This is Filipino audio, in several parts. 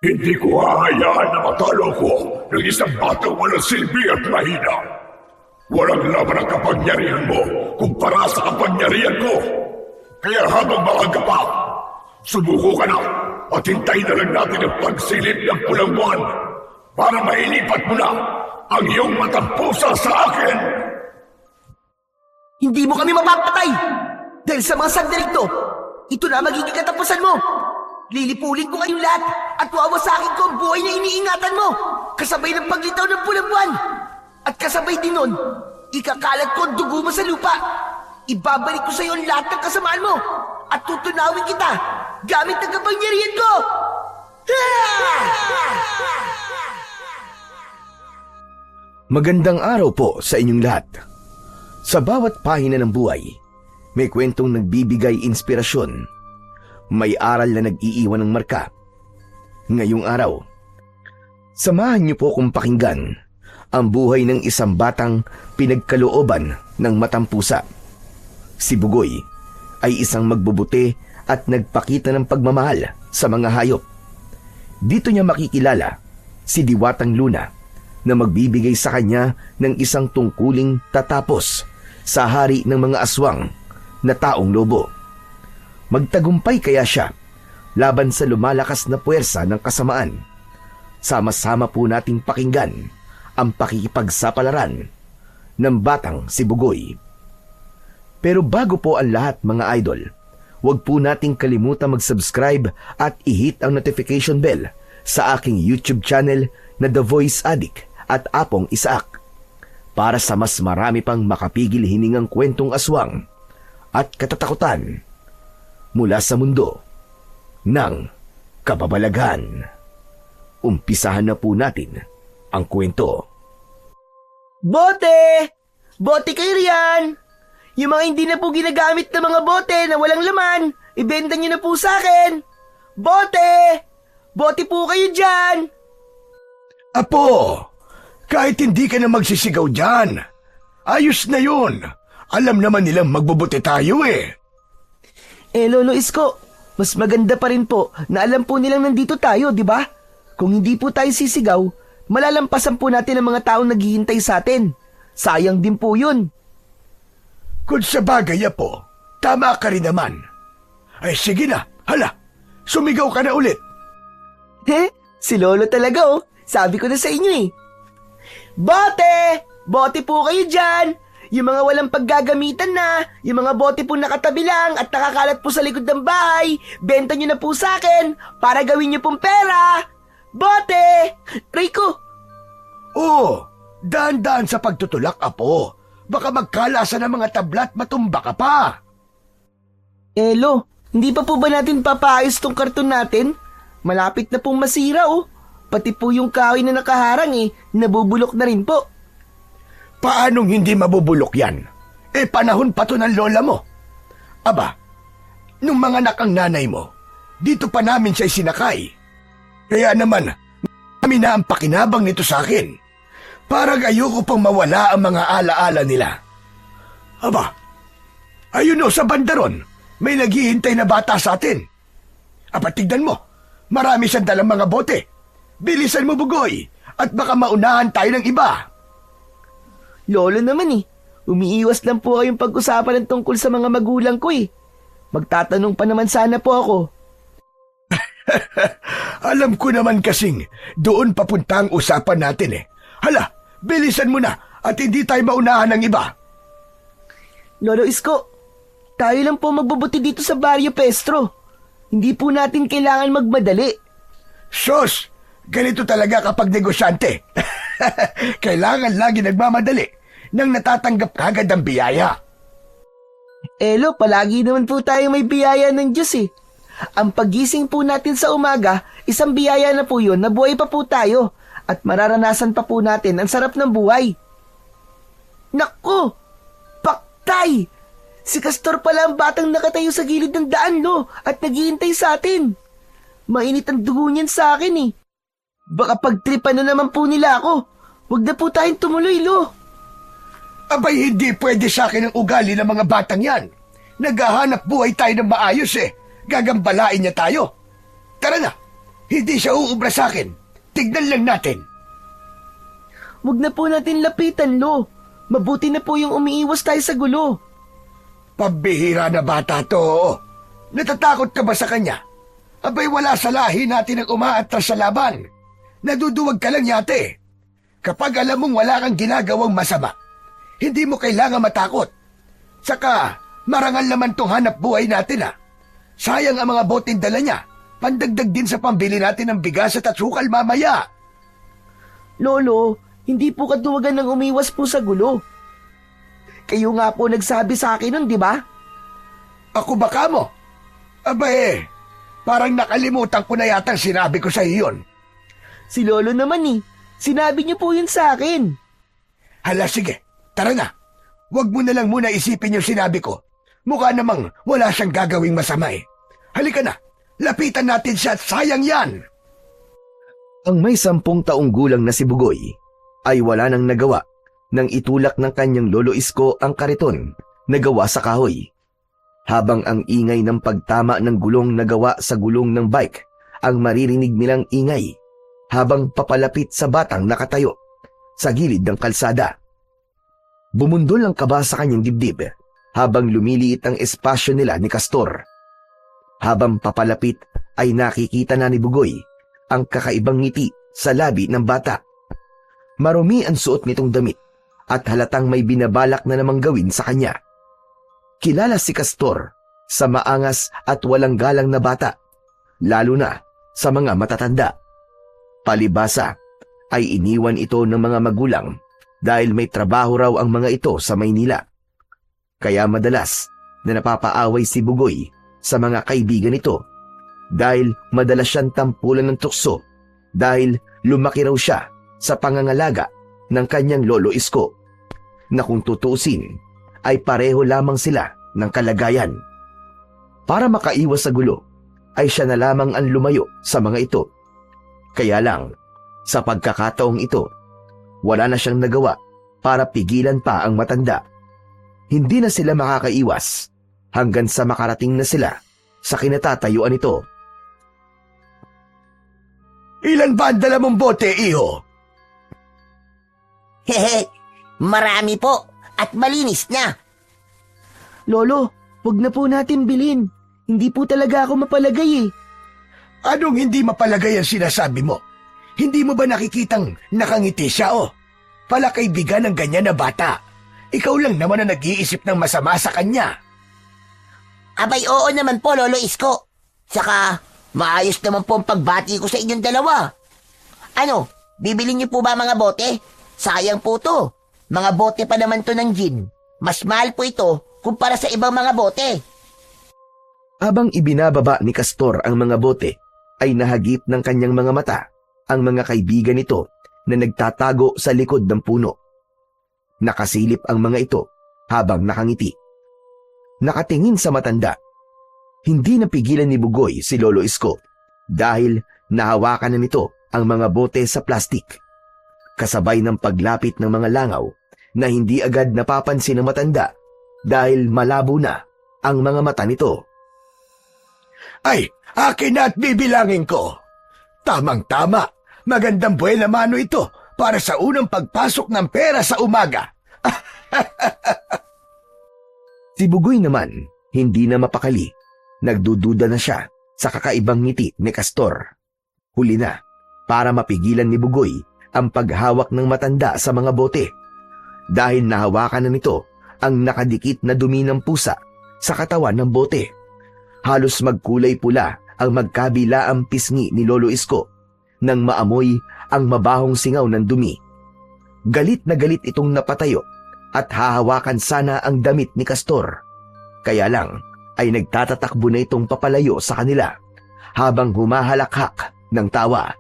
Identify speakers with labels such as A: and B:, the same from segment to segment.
A: Hindi ko hahayaan na matalo ko ng isang batang walang silbi at mahina. Walang laban ang kapangyarihan mo kumpara sa kapangyarihan ko. Kaya habang maaga pa, subuko ka na at hintayin na lang natin ang pagsilip ng pulang buwan para mailipat mo na ang iyong matampusa sa akin.
B: Hindi mo kami mapapatay! Dahil sa mga sandaling to, ito na magiging katapusan mo! Lilipulin ko kayong lahat at wawasakin ko ang buhay na iniingatan mo! Kasabay ng paglitaw ng pulang buwan! At kasabay din nun, ikakalat ko ang dugo mo sa lupa! Ibabalik ko sa iyo ang lahat ng kasamaan mo! At tutunawin kita gamit ang kapangyarihan ko!
C: Magandang araw po sa inyong lahat. Sa bawat pahina ng buhay, may kwentong nagbibigay inspirasyon. May aral na nag-iiwan ng marka. Ngayong araw, samahan niyo po kong pakinggan ang buhay ng isang batang pinagkalooban ng matampusa. Si Bugoy ay isang magbubuti at nagpakita ng pagmamahal sa mga hayop. Dito niya makikilala si Diwatang Luna na magbibigay sa kanya ng isang tungkuling tatapos sa hari ng mga aswang na taong lobo. Magtagumpay kaya siya laban sa lumalakas na puwersa ng kasamaan. Sama-sama po nating pakinggan ang pakikipagsapalaran ng batang si Bugoy. Pero bago po ang lahat mga idol, huwag po nating kalimutan mag-subscribe at i-hit ang notification bell sa aking YouTube channel na The Voice Addict at Apong Isaak para sa mas marami pang makapigil hiningang kwentong aswang at katatakutan mula sa mundo ng kababalaghan. Umpisahan na po natin ang kwento.
B: Bote! Bote kayo riyan! Yung mga hindi na po ginagamit na mga bote na walang laman, ibenta nyo na po sa akin! Bote! Bote po kayo dyan!
A: Apo, kahit hindi ka na magsisigaw dyan, ayos na yun. Alam naman nilang magbubuti tayo eh.
B: Lolo Isko, mas maganda pa rin po na alam po nilang nandito tayo, di ba? Kung hindi po tayo sisigaw, malalampasan po natin ang mga taong naghihintay sa atin. Sayang din po yun.
A: Kung sa bagay, Apo, tama ka rin naman. Ay sige na, hala, sumigaw ka na ulit.
B: Si Lolo talaga oh. Sabi ko na sa inyo eh. Bote! Bote po kayo dyan! Yung mga walang paggagamitan na, yung mga bote po nakatabi lang at nakakalat po sa likod ng bahay, benta nyo na po sa akin para gawin nyo pong pera! Bote! Rico!
A: Oo, daan-daan sa pagtutulak, Apo. Baka magkalasa ng mga tablat matumba ka pa.
B: Lo, hindi pa po ba natin papaayos tong karton natin? Malapit na pong masira oh. Pati po yung kahoy na nakaharang nabubulok na rin po.
A: Paanong hindi mabubulok yan? Panahon pa to ng lola mo. Aba, nung mga nakang nanay mo, dito pa namin siya sinakay. Kaya naman, kami na ang pakinabang nito sa akin. Parang ayoko pang mawala ang mga alaala nila. Aba, ayun o sa bandaron, may naghihintay na bata sa atin. Aba, tignan mo, marami siyang dalang mga bote. Bilisan mo, Bugoy, at baka maunahan tayo ng iba.
B: Lolo naman umiiwas lang po kayong pag-usapan ng tungkol sa mga magulang ko Magtatanong pa naman sana po ako.
A: Alam ko naman kasing doon papunta ang usapan natin Hala, bilisan mo na at hindi tayo maunahan ng iba.
B: Lolo Isko, tayo lang po magbubuti dito sa Barrio Pestro. Hindi po natin kailangan magmadali.
A: Sos! Ganito talaga kapag negosyante. Kailangan lagi nagmamadali nang natatanggap kagad ang biyaya.
B: Lo, palagi naman po tayo may biyaya ng Diyos Ang pagising po natin sa umaga, isang biyaya na po yun na buhay pa po tayo at mararanasan pa po natin ang sarap ng buhay. Naku! Paktay! Si Castor pala ang batang nakatayo sa gilid ng daan, at naghihintay sa atin. Mainit ang dugo niyan sa akin Baka pagtripan na naman po nila ako. Huwag na po tayong tumuloy, Lo.
A: Abay, hindi pwede sa akin ang ugali ng mga batang yan. Naghahanap buhay tayo ng maayos Gagambalain niya tayo. Tara na, Hindi siya uubra sa akin. Tignan lang natin.
B: Huwag na po natin lapitan, Lo. Mabuti na po yung umiiwas tayo sa gulo.
A: Pambihira na bata to. Natatakot ka ba sa kanya? Abay wala sa lahi natin ang umaatras sa laban. Naduduwag ka lang yate. Kapag alam mong wala kang ginagawang masama, hindi mo kailangan matakot. Saka, marangal naman tong hanap buhay natin Sayang ang mga boteng dala niya. Pandagdag din sa pambili natin ng bigas at sukal mamaya.
B: Lolo, hindi po kaduwagan ng umiwas po sa gulo. Kayo nga po nagsabi sa akin nun, di ba?
A: Ako baka mo? Abay, parang nakalimutan ko na yatang sinabi ko sa iyo yun.
B: Si Lolo naman sinabi niyo po yun sa akin.
A: Hala sige, tara na. Huwag mo na lang muna isipin yung sinabi ko. Mukha namang wala siyang gagawing masama Halika na, lapitan natin siya at sayang yan.
C: Ang may 10 taong gulang na si Bugoy ay wala nang nagawa nang itulak ng kanyang lolo Isko ang kariton na gawa sa kahoy. Habang ang ingay ng pagtama ng gulong na gawa sa gulong ng bike ang maririnig nilang ingay habang papalapit sa batang nakatayo sa gilid ng kalsada. Bumundol ang kaba sa kanyang dibdib habang lumiliit ang espasyo nila ni Castor. Habang papalapit ay nakikita na ni Bugoy ang kakaibang ngiti sa labi ng bata. Marumi ang suot nitong damit at halatang may binabalak na namang gawin sa kanya. Kilala si Castor sa maangas at walang galang na bata, lalo na sa mga matatanda. Palibasa ay iniwan ito ng mga magulang dahil may trabaho raw ang mga ito sa Maynila. Kaya madalas na napapaaway si Bugoy sa mga kaibigan nito dahil madalas siyang tampulan ng tukso dahil lumaki raw siya sa pangangalaga ng kanyang lolo Isko, na kung tutuusin ay pareho lamang sila ng kalagayan. Para makaiwas sa gulo ay siya na lamang ang lumayo sa mga ito. Kaya lang, sa pagkakataong ito, wala na siyang nagawa para pigilan pa ang matanda. Hindi na sila makakaiwas hanggang sa makarating na sila sa kinatatayuan nito.
A: Ilan ba ang dala mong bote, iho?
D: Hehe, marami po at malinis na.
B: Lolo, huwag na po natin bilhin. Hindi po talaga ako mapalagay
A: Anong hindi mapalagay ang sinasabi mo? Hindi mo ba nakikitang nakangiti siya Palakaibigan ng ganyan na bata. Ikaw lang naman ang nag-iisip ng masama sa kanya.
D: Abay oo naman po, Lolo Isko. Saka, maayos naman po ang pagbati ko sa inyong dalawa. Ano, bibili niyo po ba mga bote? Sayang po to. Mga bote pa naman to ng gin. Mas mahal po ito kumpara sa ibang mga bote.
C: Habang ibinababa ni Castor ang mga bote, ay nahagip ng kanyang mga mata ang mga kaibigan nito na nagtatago sa likod ng puno. Nakasilip ang mga ito habang nakangiti. Nakatingin sa matanda. Hindi napigilan ni Bugoy si Lolo Isko dahil nahawakan na nito ang mga bote sa plastik. Kasabay ng paglapit ng mga langaw na hindi agad napapansin ng matanda dahil malabo na ang mga mata nito.
A: Ay, akin na at bibilangin ko. Tamang-tama, magandang buena mano ito para sa unang pagpasok ng pera sa umaga.
C: Si Bugoy naman, hindi na mapakali. Nagdududa na siya sa kakaibang ngiti ni Castor. Huli na, para mapigilan ni Bugoy ang paghawak ng matanda sa mga bote. Dahil nahawakan na nito ang nakadikit na dumi ng pusa sa katawan ng bote. Halos magkulay pula ang magkabilaang pisngi ni Lolo Isko nang maamoy ang mabahong singaw ng dumi. Galit na galit itong napatayo at hahawakan sana ang damit ni Castor. Kaya lang ay nagtatatakbo na itong papalayo sa kanila habang humahalakhak ng tawa.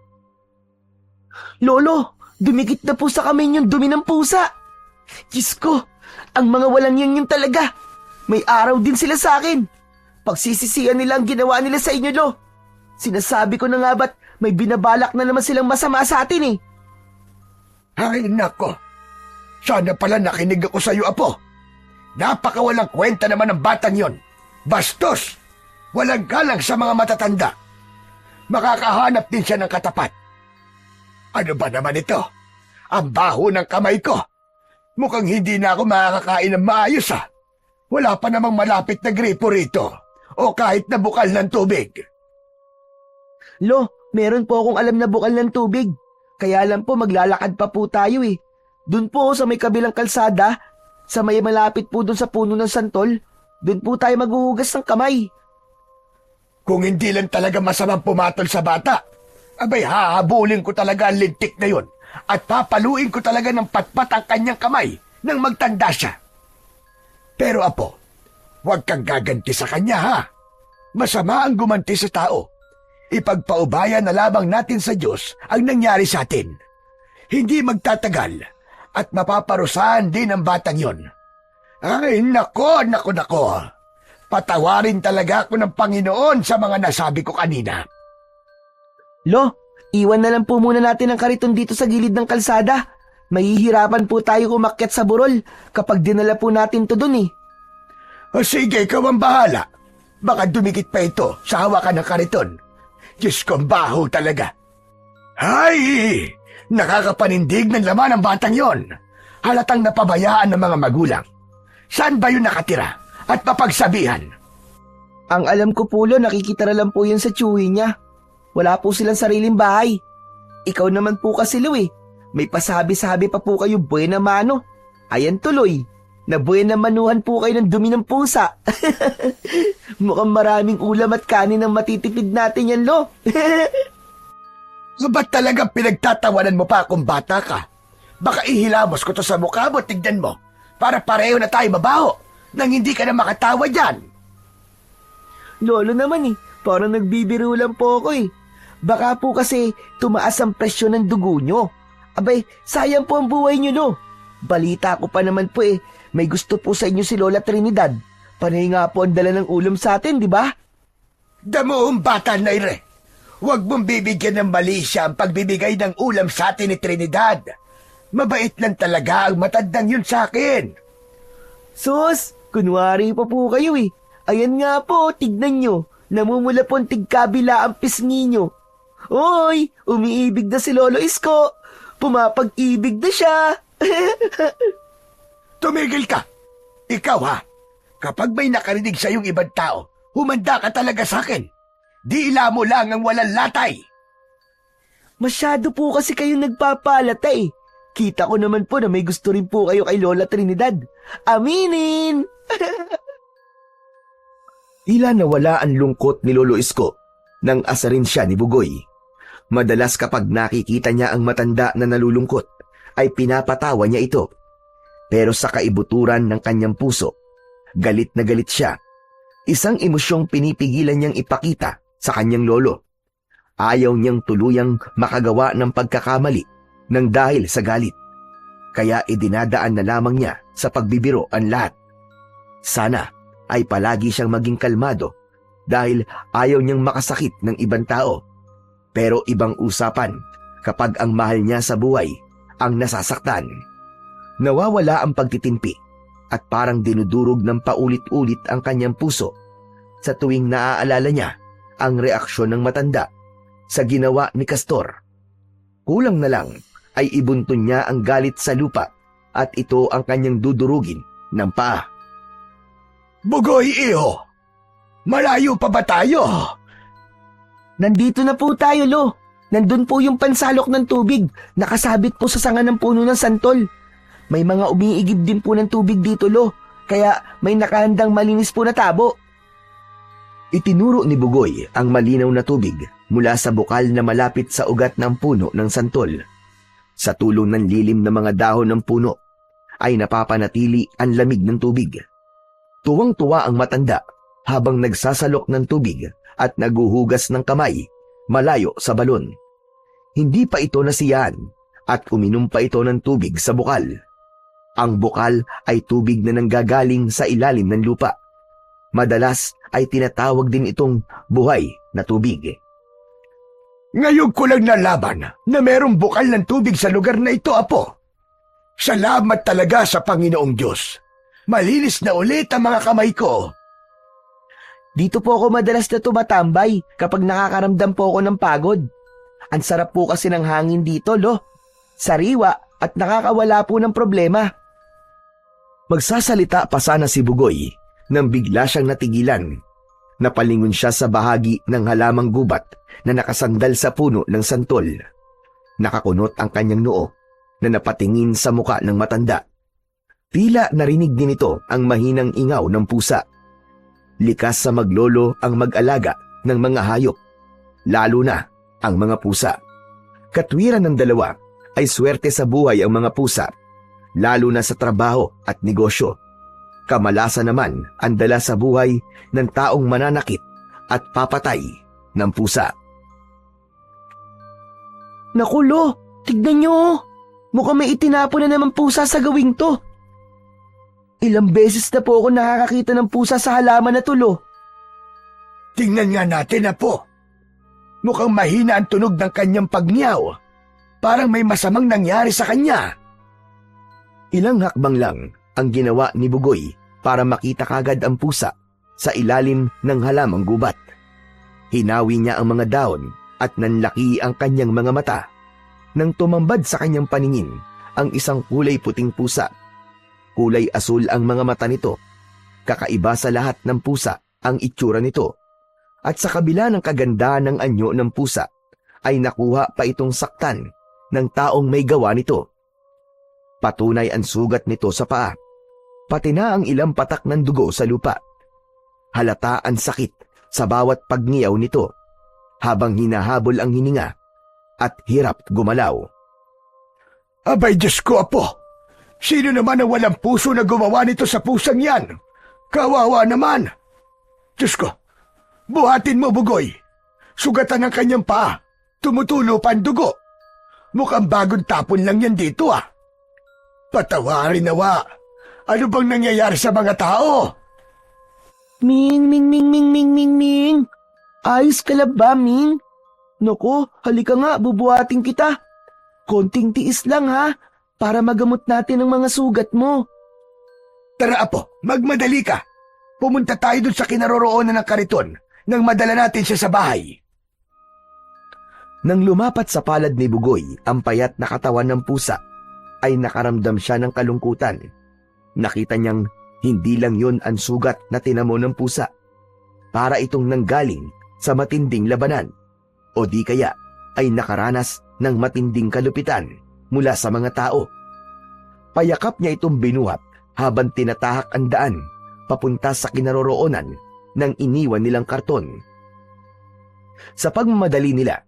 B: Lolo, dumikit na po sa kamay yung dumi ng pusa. Diyos ko, ang mga walang yan talaga. May araw din sila sa akin. Pagsisisihan nila ang ginawa nila sa inyo, Lo. Sinasabi ko na nga ba't may binabalak na naman silang masama sa atin
A: Ay, nako. Sana pala nakinig ako sa iyo, Apo. Napakawalang kwenta naman ng batang yon. Bastos! Walang galang sa mga matatanda. makakahanap din siya ng katapat. Ano ba naman ito? Ang baho ng kamay ko. Mukhang hindi na ako makakakain ng maayos ah. Wala pa namang malapit na gripo rito o kahit na bukal ng tubig.
B: Lo, meron po akong alam na bukal ng tubig. Kaya lang po maglalakad pa po tayo eh. Doon po sa may kabilang kalsada, sa may malapit po doon sa puno ng santol, doon po tayo maghuhugas ng kamay.
A: Kung hindi lang talaga masamang pumatol sa bata, abay hahabulin ko talaga ang lintik na yon at papaluin ko talaga ng patpat ang kanyang kamay nang magtanda siya. Pero apo, huwag kang gaganti sa kanya ha. Masama ang gumanti sa tao. Ipagpaubaya na lamang natin sa Diyos ang nangyari sa atin. Hindi magtatagal at mapaparusahan din ang batang yon. Ay, nako. Patawarin talaga ako ng Panginoon sa mga nasabi ko kanina.
B: Lo, iwan na lang po muna natin ang kariton dito sa gilid ng kalsada. Mahihirapan po tayo umakyat sa burol kapag dinala po natin to dun eh.
A: O sige, ikaw ang bahala. Baka dumikit pa ito sa hawakan ng kariton. Diyos ko, baho talaga. Ay! Nakakapanindig ng laman ng batang yon. Halatang napabayaan ng mga magulang. Saan ba yun nakatira? At mapagsabihan?
B: Ang alam ko po, Lo, nakikita na lang po yun sa tsuhi niya. Wala po silang sariling bahay. Ikaw naman po kasi, Lo eh. May pasabi-sabi pa po kayo buena mano. Ayan tuloy. Na buena manuhan po kayo ng dumi ng pusa. Mukhang maraming ulam at kanin ang matitipid natin yan, Lo.
A: Ba't talagang pinagtatawanan mo pa kung bata ka? Baka ihilamos ko to sa mukha mo, tignan mo. Para pareho na tayo mabaho nang hindi ka na makatawa dyan.
B: Lolo naman eh, parang nagbibiro lang po ako eh. Baka po kasi tumaas ang presyon ng dugo nyo. Abay, sayang po ang buhay nyo, Lo. Balita ko pa naman po eh, may gusto po sa inyo si Lola Trinidad. Panay nga po ang dala ng ulam sa atin, di ba?
A: Damuhong bata, Naire. Huwag mong bibigyan ng mali siya ang pagbibigay ng ulam sa atin ni Trinidad. Mabait lang talaga ang matandang yun sa akin.
B: Sus, kunwari pa po kayo eh. Ayan nga po, tignan nyo. Namumula po ang tigkabila ang pisngi nyo. Hoy, umiibig na si Lolo Isko. Pumapag-ibig na siya.
A: Tumigil ka. Ikaw ha, kapag may nakarinig sa iyong ibang tao, humanda ka talaga sa akin. Diila mo lang ang walang latay.
B: Masyado po kasi kayong nagpapalata eh. Kita ko naman po na may gusto rin po kayo kay Lola Trinidad. Aminin!
C: Tila nawala ang lungkot ni Lolo Isko nang asarin siya ni Bugoy. Madalas kapag nakikita niya ang matanda na nalulungkot, ay pinapatawa niya ito. Pero sa kaibuturan ng kanyang puso, galit na galit siya. Isang emosyong pinipigilan niyang ipakita sa kanyang lolo. Ayaw niyang tuluyang makagawa ng pagkakamali nang dahil sa galit. Kaya idinadaan na lamang niya sa pagbibiro ang lahat. Sana ay palagi siyang maging kalmado dahil ayaw niyang makasakit ng ibang tao. Pero ibang usapan kapag ang mahal niya sa buhay ang nasasaktan. Nawawala ang pagtitimpi at parang dinudurog ng paulit-ulit ang kanyang puso sa tuwing naaalala niya ang reaksyon ng matanda sa ginawa ni Castor. Kulang na lang ay ibuntun niya ang galit sa lupa at ito ang kanyang dudurugin ng paa.
A: Bugoy, iho! Malayo pa ba tayo?
B: Nandito na po tayo, Lo. Nandun po yung pansalok ng tubig. Nakasabit po sa sanga ng puno ng santol. May mga umiigib din po ng tubig dito, Lo. Kaya may nakahandang malinis po na tabo.
C: Itinuro ni Bugoy ang malinaw na tubig mula sa bukal na malapit sa ugat ng puno ng santol. Sa tulong ng lilim na mga dahon ng puno, ay napapanatili ang lamig ng tubig. Tuwang-tuwa ang matanda habang nagsasalok ng tubig at naguhugas ng kamay malayo sa balon. Hindi pa ito nasiyahan at uminom pa ito ng tubig sa bukal. Ang bukal ay tubig na nanggagaling sa ilalim ng lupa. Madalas ay tinatawag din itong buhay na tubig.
A: Ngayon ko lang nalaman na merong bukal ng tubig sa lugar na ito, Apo. Salamat talaga sa Panginoong Diyos. Malinis na ulit ang mga kamay ko.
B: Dito po ako madalas na tumatambay kapag nakakaramdam po ako ng pagod. Ang sarap po kasi ng hangin dito, Lo. Sariwa at nakakawala po ng problema.
C: Magsasalita pa sana si Bugoy nang bigla siyang natigilan. Napalingon siya sa bahagi ng halamang gubat na nakasandal sa puno ng santol. Nakakunot ang kanyang noo na napatingin sa muka ng matanda. Tila narinig din ito ang mahinang ingaw ng pusa. Likas sa maglolo ang mag-alaga ng mga hayop, lalo na ang mga pusa. Katwiran ng dalawa ay swerte sa buhay ang mga pusa, lalo na sa trabaho at negosyo. Kamalasan naman ang dala sa buhay ng taong mananakit at papatay ng pusa.
B: Naku, Lo, tignan nyo. Mukhang may itinapon na naman pusa sa gawing to. Ilang beses na po ako nakakakita ng pusa sa halaman na to, Lo.
A: Tingnan nga natin, Apo. Mukhang mahina ang tunog ng kanyang pagniyaw. Parang may masamang nangyari sa kanya.
C: Ilang hakbang lang ang ginawa ni Bugoy para makita kagad ang pusa sa ilalim ng halamang gubat. Hinawi niya ang mga daon at nanlaki ang kanyang mga mata. Nang tumambad sa kanyang paningin ang isang kulay puting pusa. Kulay asul ang mga mata nito. Kakaiba sa lahat ng pusa ang itsura nito. At sa kabila ng kagandahan ng anyo ng pusa, ay nakuha pa itong saktan ng taong may gawa nito. Patunay ang sugat nito sa paa, pati na ang ilang patak ng dugo sa lupa. Halata ang sakit sa bawat pagngiyaw nito, habang hinahabol ang hininga at hirap gumalaw.
A: Abay, Diyos ko, Apo. Sino naman ang walang puso na gumawa nito sa pusang yan? Kawawa naman. Diyos ko, buhatin mo, Bugoy. Sugatan ang kanyang paa. Tumutulo pa ang dugo. Mukhang bagong tapon lang yan dito, ah. Patawarin nawa. Ano bang nangyayari sa mga tao?
B: Ming, Ming, Ming, Ming, Ming, Ming, Ming. Ayos ka lang ba, Ming? Naku, halika nga, bubuhatin kita. Konting tiis lang, ha? Para magamot natin ang mga sugat mo.
A: Tara, Apo, magmadali ka. Pumunta tayo dun sa kinaroroonan ng kariton nang madala natin siya sa bahay.
C: Nang lumapat sa palad ni Bugoy ang payat na katawan ng pusa, ay nakaramdam siya ng kalungkutan. Nakita niyang hindi lang yun ang sugat na tinamo ng pusa. Para itong nanggaling sa matinding labanan. O di kaya ay nakaranas ng matinding kalupitan mula sa mga tao. Payakap niya itong binuhat habang tinatahak ang daan papunta sa kinaroroonan ng iniwan nilang karton. Sa pagmamadali nila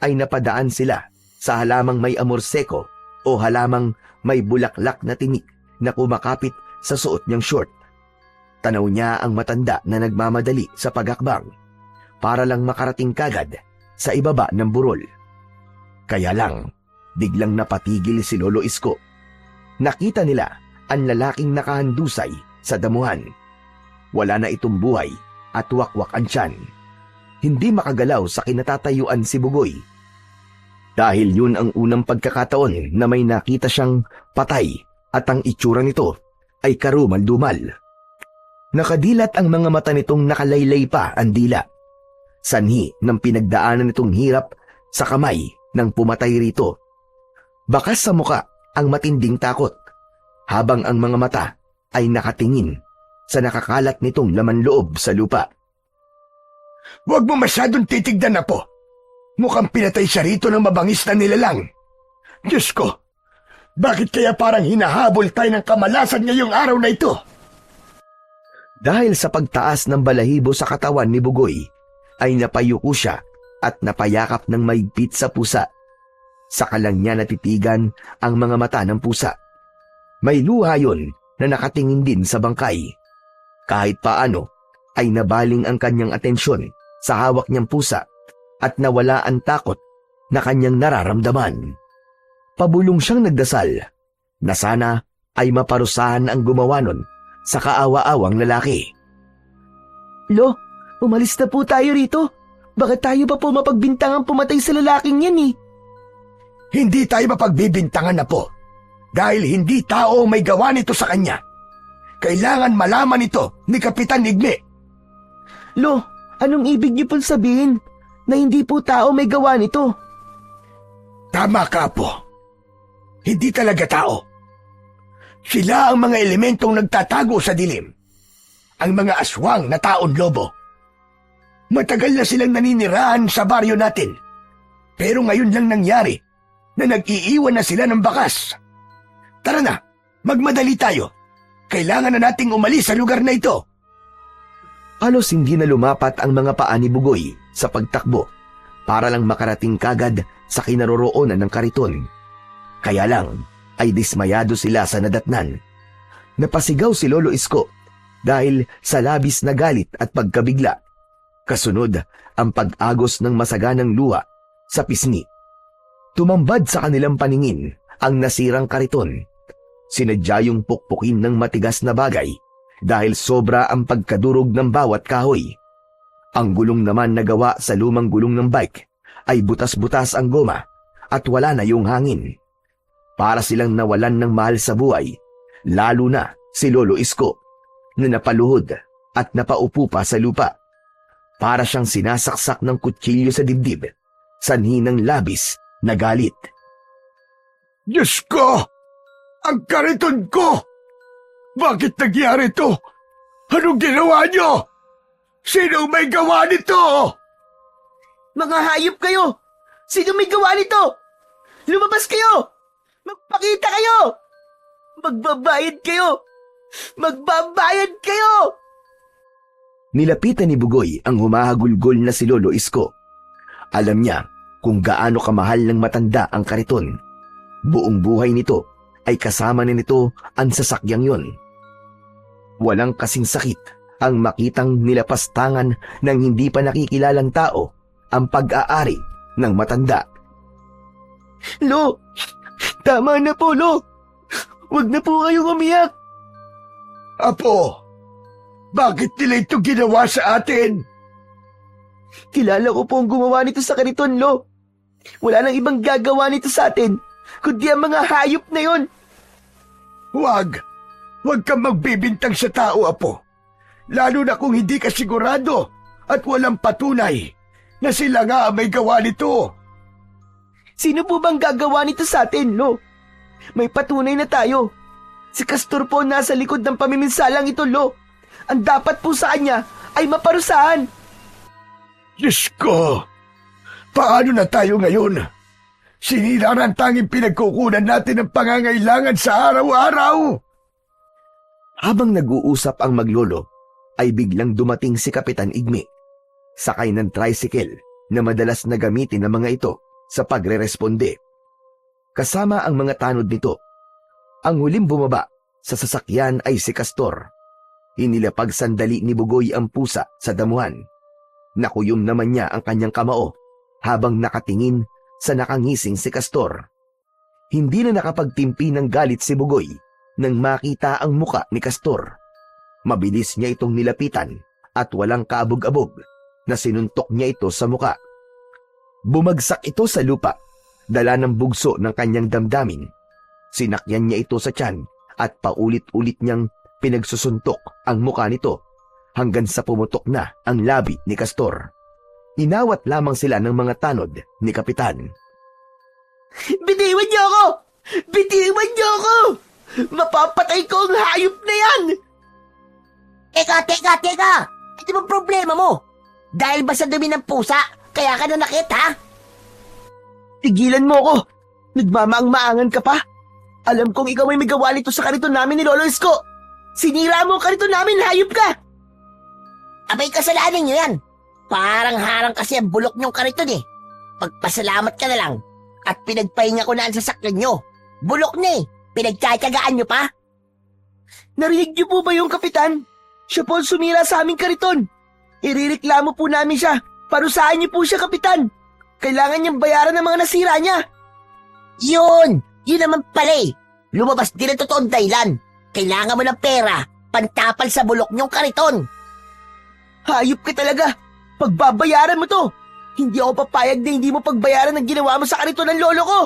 C: ay napadaan sila sa halamang may amor seko o halamang may bulaklak na tinik na kumakapit sa suot niyang short. Tanaw niya ang matanda na nagmamadali sa paghakbang para lang makarating kagad sa ibaba ng burol. Kaya lang, biglang napatigil si Lolo Isko. Nakita nila ang lalaking nakahandusay sa damuhan. Wala na itong buhay at wakwak ang tiyan. Hindi makagalaw sa kinatatayuan si Bugoy. Dahil yun ang unang pagkakataon na may nakita siyang patay at ang itsura nito ay karumal-dumal. Nakadilat ang mga mata nitong nakalaylay pa ang dila. Sanhi ng pinagdaanan nitong hirap sa kamay ng pumatay rito. Bakas sa muka ang matinding takot, habang ang mga mata ay nakatingin sa nakakalat nitong laman loob sa lupa.
A: Huwag mo masyadong titignan, Apo. Mukhang pinatay siya rito ng mabangis na nilalang. Diyos ko, bakit kaya parang hinahabol tayo ng kamalasan ngayong araw na ito?
C: Dahil sa pagtaas ng balahibo sa katawan ni Bugoy, ay napayuko siya at napayakap ng maigpit sa pusa. Saka lang niya natitigan ang mga mata ng pusa. May luha yun na nakatingin din sa bangkay. Kahit paano ay nabaling ang kanyang atensyon sa hawak niyang pusa at nawala ang takot na kanyang nararamdaman. Pabulong siyang nagdasal na sana ay maparusahan ang gumawa nun sa kaawa-awang lalaki.
B: Lo, umalis na po tayo rito. Bakit tayo pa po mapagbintangang pumatay sa lalaking yan, eh?
A: Hindi tayo mapagbibintangan, Apo. Dahil hindi tao may gawa nito sa kanya. Kailangan malaman ito ni Kapitan Igme.
B: Lo, anong ibig niyo pong sabihin na hindi po tao may gawa nito?
A: Tama ka, Apo. Hindi talaga tao. Sila ang mga elementong nagtatago sa dilim. Ang mga aswang na taon lobo. Matagal na silang naninirahan sa baryo natin. Pero ngayon lang nangyari na nag-iiwan na sila ng bakas. Tara na, magmadali tayo. Kailangan na nating umalis sa lugar na ito.
C: Halos hindi na lumapat ang mga paa ni Bugoy sa pagtakbo para lang makarating kagad sa kinaroroonan ng kariton. Kaya lang ay dismayado sila sa nadatnan. Napasigaw si Lolo Isko dahil sa labis na galit at pagkabigla. Kasunod ang pag-agos ng masaganang luha sa pisngi. Tumambad sa kanilang paningin ang nasirang kariton. Sinadya yung pukpukin ng matigas na bagay dahil sobra ang pagkadurog ng bawat kahoy. Ang gulong naman na gawa sa lumang gulong ng bike ay butas-butas ang goma at wala na yung hangin. Para silang nawalan ng mahal sa buhay, lalo na si Lolo Isko na napaluhod at napaupo pa sa lupa. Para siyang sinasaksak ng kutsilyo sa dibdib, sanhi ng labis na galit.
A: Diyos ko! Ang kariton ko! Bakit nangyari to? Anong ginawa niyo? Sino may gawa nito?
B: Mga hayop kayo! Sino may gawa nito? Lumabas kayo! Magpakita kayo! Magbabayad kayo! Magbabayad kayo!
C: Nilapitan ni Bugoy ang humahagulgol na si Lolo Isko. Alam niya kung gaano kamahal ng matanda ang kariton. Buong buhay nito ay kasama na nito ang sasakyang yon. Walang kasing sakit ang makitang nilapastangan ng hindi pa nakikilalang tao ang pag-aari ng matanda.
B: Lo! Tama na po, Lo! Huwag na po kayong umiyak!
A: Apo, bakit nila ito ginawa sa atin?
B: Kilala ko po ang gumawa nito sa kariton, Lo. Wala nang ibang gagawa nito sa atin, kundi ang mga hayop na yon.
A: Huwag kang magbibintang sa tao, Apo. Lalo na kung hindi ka sigurado at walang patunay na sila nga ang may gawa nito.
B: Sino po bang gagawa nito sa atin, Lo? May patunay na tayo. Si Castor po nasa likod ng pamiminsalang ito, Lo. Ang dapat po sa kanya ay maparusahan.
A: Diyos ko! Paano na tayo ngayon? Sinira ang tanging pinagkukunan natin ng pangangailangan sa araw-araw.
C: Habang nag-uusap ang maglolo, ay biglang dumating si Kapitan Igme. Sakay ng tricycle na madalas na gamitin ng mga ito sa pagre-responde. Kasama ang mga tanod nito. Ang huling bumaba sa sasakyan ay si Castor. Inilapag sandali ni Bugoy ang pusa sa damuhan. Nakuyom naman niya ang kanyang kamao habang nakatingin sa nakangising si Castor. Hindi na nakapagtimpi ng galit si Bugoy nang makita ang muka ni Castor. Mabilis niya itong nilapitan at walang kaabog-abog na sinuntok niya ito sa muka. Bumagsak ito sa lupa, dala ng bugso ng kanyang damdamin. Sinakyan niya ito sa tiyan at paulit-ulit niyang pinagsusuntok ang muka nito hanggang sa pumutok na ang labi ni Castor. Inawat lamang sila ng mga tanod ni Kapitan.
B: Bitiwan niyo ako! Bitiwan niyo ako! Mapapatay ko ang hayop na yan!
D: Teka! Ito ba problema mo? Dahil ba sa dumi ng pusa, kaya ka nanakit, ha?
B: Tigilan mo ako! Nagmamaang-maangan ka pa? Alam kong ikaw ay may gawa nito sa kariton namin ni Lolo Isko! Sinira mo ang kariton namin, hayop ka!
D: Abay, kasalanan niyo yan. Parang harang kasi ang bulok niyong kariton eh. Pagpasalamat ka na lang at pinagpahinga ko na ang sasakyan niyo. Bulok na eh. Pinagtsatsagaan niyo pa?
B: Narinig niyo po ba yung kapitan? Siya po ang sumira sa aming kariton. Irireklamo po namin siya. Parusahan niyo po siya, kapitan. Kailangan niyang bayaran ng mga nasira niya.
D: Yun naman pala eh. Lumabas din ang totoong dahilan. Kailangan mo ng pera, pantapal sa bulok niyong kariton.
B: Hayop ka talaga. Pagbabayaran mo to. Hindi ako papayag na hindi mo pagbayaran ng ginawa mo sa kariton ng lolo ko.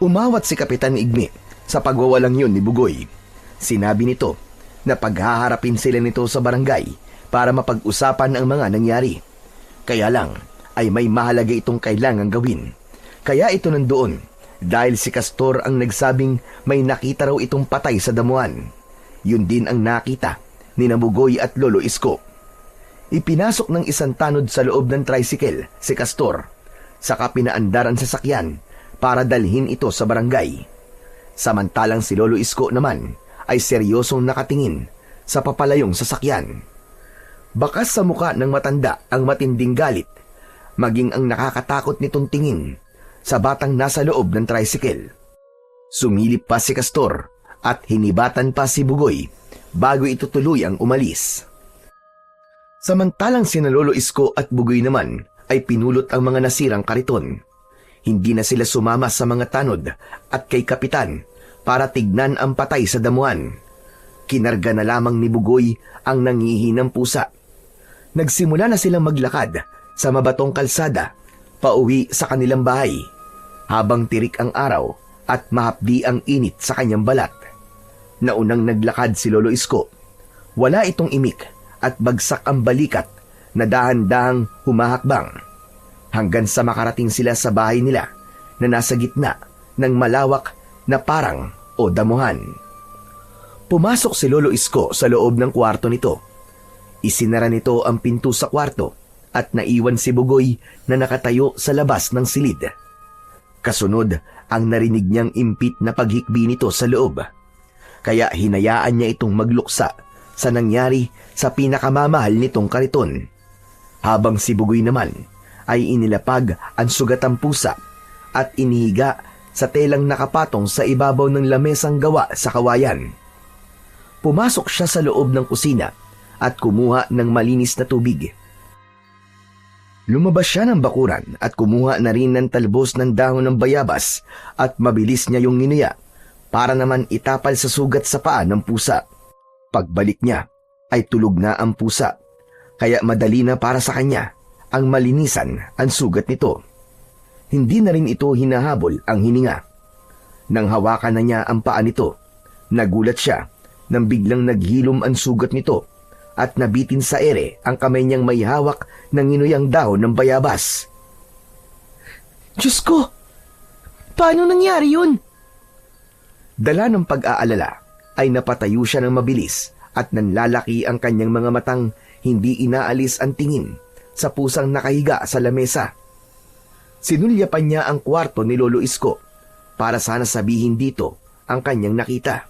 C: Umawat si Kapitan Igme sa pagwawalang yun ni Bugoy. Sinabi nito na paghaharapin sila nito sa barangay para mapag-usapan ang mga nangyari. Kaya lang ay may mahalaga itong kailangang gawin. Kaya ito nandoon dahil si Castor ang nagsabing may nakita raw itong patay sa damuhan. Yun din ang nakita ni Namugoy at Lolo Isko. Ipinasok ng isang tanod sa loob ng tricycle si Castor, saka pinaandar ang sasakyan para dalhin ito sa barangay. Samantalang si Lolo Isko naman ay seryosong nakatingin sa papalayong sasakyan. Bakas sa muka ng matanda ang matinding galit, maging ang nakakatakot nitong tingin sa batang nasa loob ng tricycle. Sumilip pa si Castor at hinibatan pa si Bugoy bago ito tuluyang umalis. Samantalang sina Lolo Isko at Bugoy naman ay pinulot ang mga nasirang kariton. Hindi na sila sumama sa mga tanod at kay Kapitan para tignan ang patay sa damuhan. Kinarga na lamang ni Bugoy ang nangihinang pusa. Nagsimula na silang maglakad sa mabatong kalsada pauwi sa kanilang bahay, habang tirik ang araw at mahapdi ang init sa kanyang balat. Naunang naglakad si Lolo Isko. Wala itong imik at bagsak ang balikat na dahan-dahang humahakbang hanggang sa makarating sila sa bahay nila na nasa gitna ng malawak na parang o damuhan. Pumasok si Lolo Isko sa loob ng kwarto nito. Isinara nito ang pinto sa kwarto at naiwan si Bugoy na nakatayo sa labas ng silid. Kasunod ang narinig niyang impit na paghikbi nito sa loob. Kaya hinayaan niya itong magluksa sa nangyari sa pinakamamahal nitong kariton. Habang si Bugoy naman ay inilapag ang sugatang pusa at inihiga sa telang nakapatong sa ibabaw ng lamesang gawa sa kawayan. Pumasok siya sa loob ng kusina at kumuha ng malinis na tubig. Lumabas siya ng bakuran at kumuha na rin ng talbos ng dahon ng bayabas at mabilis niya yung nginuya para naman itapal sa sugat sa paa ng pusa. Pagbalik niya ay tulog na ang pusa, kaya madali na para sa kanya ang malinisan ang sugat nito. Hindi na rin ito hinahabol ang hininga. Nang hawakan na niya ang paa nito, nagulat siya nang biglang naghilom ang sugat nito at nabitin sa ere ang kamay niyang may hawak ng inuyang dahon ng bayabas.
B: Diyos ko! Paano nangyari yun?
C: Dala ng pag-aalala ay napatayo siya ng mabilis at nanlalaki ang kanyang mga matang hindi inaalis ang tingin sa pusang nakahiga sa lamesa. Sinulyapan niya ang kwarto ni Lolo Isko para sana sabihin dito ang kanyang nakita.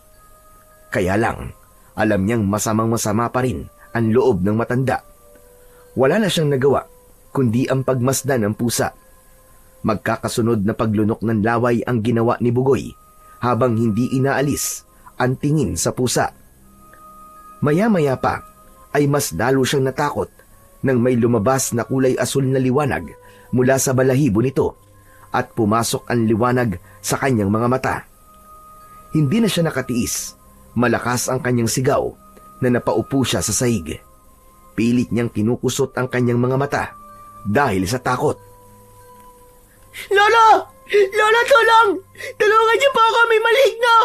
C: Kaya lang, alam niyang masamang-masama pa rin ang loob ng matanda. Wala na siyang nagawa kundi ang pagmasdan ng pusa. Magkakasunod na paglunok ng laway ang ginawa ni Bugoy habang hindi inaalis ang tingin sa pusa. Maya-maya pa ay mas lalo siyang natakot nang may lumabas na kulay asul na liwanag mula sa balahibo nito at pumasok ang liwanag sa kanyang mga mata. Hindi na siya nakatiis. Malakas ang kanyang sigaw na napaupo siya sa sahig. Pilit niyang kinukusot ang kanyang mga mata dahil sa takot.
B: Lolo! Lolo, tulong! Tulungan niyo po ako, may maligno!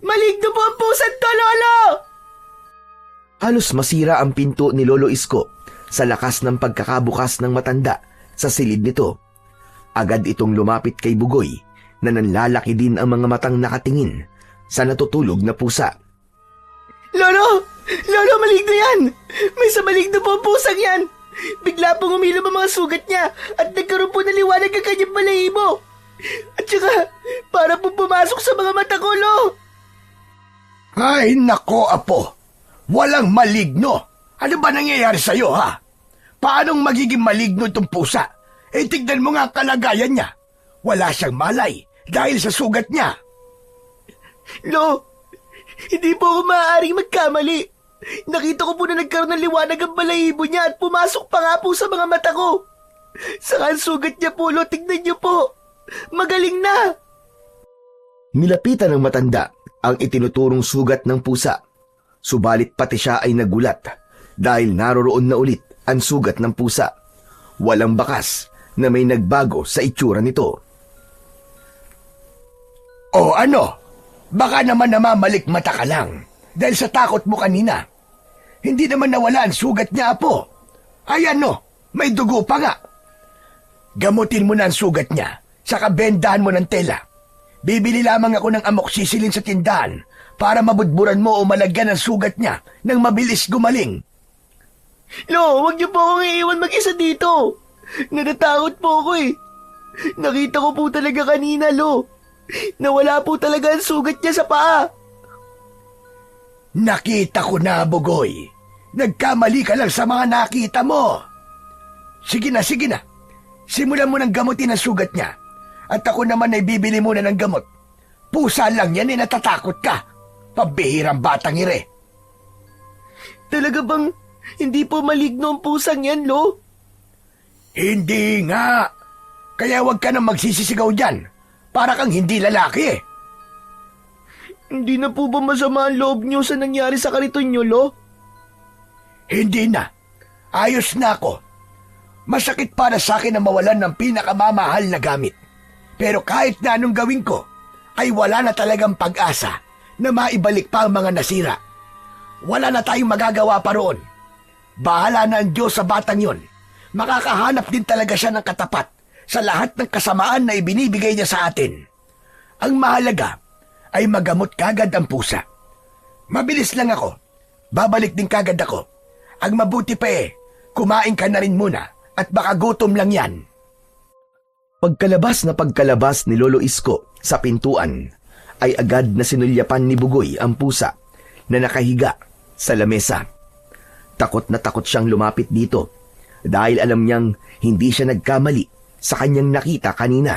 B: Maligno po ang pusan to, Lolo!
C: Halos masira ang pinto ni Lolo Isko sa lakas ng pagkakabukas ng matanda sa silid nito. Agad itong lumapit kay Bugoy na nanlalaki din ang mga matang nakatingin sa natutulog na pusa.
B: Lolo! Lolo, maligno yan! May sa maligno po ang pusang yan! Bigla pong umilom ang mga sugat niya at nagkaroon po ng liwanag ang kanyang balahibo. At saka, para po pumasok sa mga mata ko, Lo!
A: Ay, nako, Apo. Walang maligno. Ano ba nangyayari sa'yo, ha? Paanong magiging maligno itong pusa? Eh, tignan mo nga ang kalagayan niya. Wala siyang malay dahil sa sugat niya.
B: Lo, hindi po ako maaaring magkamali. Nakita ko po na nagkaroon ng liwanag ang balahibo niya at pumasok pa nga po sa mga mata ko. Saka ang sugat niya po, Lo, tignan niyo po. Magaling na!
C: Nilapitan ng matanda ang itinuturong sugat ng pusa. Subalit pati siya ay nagulat dahil naroroon na ulit ang sugat ng pusa. Walang bakas na may nagbago sa itsura nito.
A: O ano? Baka naman namamalikmata ka lang dahil sa takot mo kanina. Hindi naman nawala ang sugat niya, Apo. Ayan no, may dugo pa nga. Gamutin mo na ang sugat niya, saka bendahan mo ng tela. Bibili lamang ako ng amoxicillin sa tindahan para mabudburan mo o malagyan ang sugat niya nang mabilis gumaling.
B: Lo, wag niyo po akong iiwan mag-isa dito. Natatakot po ako eh. Nakita ko po talaga kanina, Lo. Nawala po talaga ang sugat niya sa paa.
A: Nakita ko na, Bugoy. Nagkamali ka lang sa mga nakita mo. Sige na, sige na. Simulan mo ng gamutin ang sugat niya. At ako naman ay bibili muna ng gamot. Pusa lang yan, natatakot ka. Pabihirang batang ire.
B: Talaga bang hindi po maligno ang pusang yan, Lo?
A: Hindi nga. Kaya huwag ka nang magsisisigaw dyan. Para kang hindi lalaki eh.
B: Hindi na po ba masama ang loob niyo sa nangyari sa kariton niyo, Lo?
A: Hindi na. Ayos na ako. Masakit para sa akin na mawalan ng pinakamamahal na gamit. Pero kahit na anong gawin ko, ay wala na talagang pag-asa na maibalik pa ang mga nasira. Wala na tayong magagawa pa roon. Bahala na ang Diyos sa batang yon. Makakahanap din talaga siya ng katapat sa lahat ng kasamaan na ibinibigay niya sa atin. Ang mahalaga ay magamot kagad ang pusa. Mabilis lang ako. Babalik din kagad ako. Ang mabuti pa kumain ka na rin muna at baka gutom lang yan.
C: Pagkalabas ni Lolo Isko sa pintuan, ay agad na sinulyapan ni Bugoy ang pusa na nakahiga sa lamesa. Takot na takot siyang lumapit dito dahil alam niyang hindi siya nagkamali sa kanyang nakita kanina.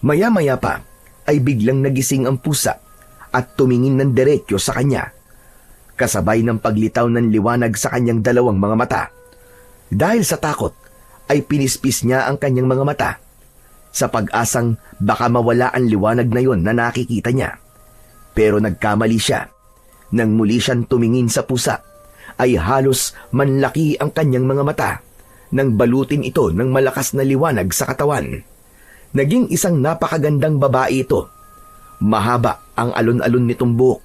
C: Maya-maya pa ay biglang nagising ang pusa at tumingin ng diretso sa kanya, kasabay ng paglitaw ng liwanag sa kanyang dalawang mga mata. Dahil sa takot ay pinispis niya ang kanyang mga mata sa pag-asang baka mawala ang liwanag na yon na nakikita niya. Pero nagkamali siya. Nang muli siyang tumingin sa pusa, ay halos manlaki ang kanyang mga mata nang balutin ito ng malakas na liwanag sa katawan. Naging isang napakagandang babae ito. Mahaba ang alon-alon nitong buhok.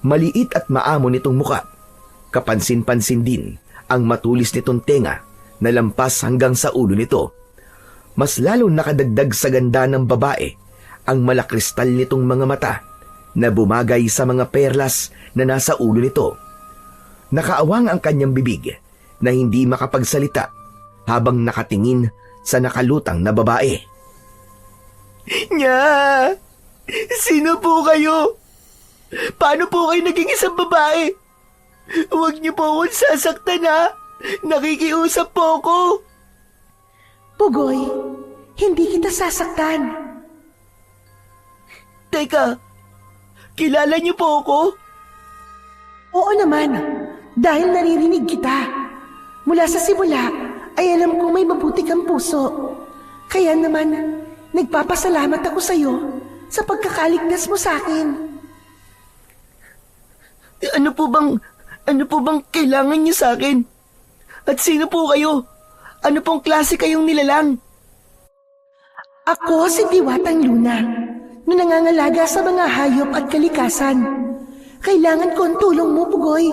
C: Maliit at maamo nitong muka. Kapansin-pansin din ang matulis nitong tenga na lampas hanggang sa ulo nito. Mas lalong nakadagdag sa ganda ng babae ang malakristal nitong mga mata na bumagay sa mga perlas na nasa ulo nito. Nakaawang ang kanyang bibig na hindi makapagsalita habang nakatingin sa nakalutang na babae.
B: Nya! Sino po kayo? Paano po kayo naging isang babae? Huwag niyo po akong sasaktan, ha? Nakikiusap po ako.
E: Bugoy, hindi kita sasaktan.
B: Teka, kilala niyo po ako?
E: Oo naman, dahil naririnig kita. Mula sa simula, ay alam kong may mabuti kang puso. Kaya naman, nagpapasalamat ako sa iyo sa pagkakaligtas mo sa akin.
B: Ano po bang kailangan niyo sa akin? At sino po kayo? Ano pong klase kayong nilalang?
E: Ako si Diwatang Luna, na nangangalaga sa mga hayop at kalikasan. Kailangan ko ang tulong mo, Bugoy.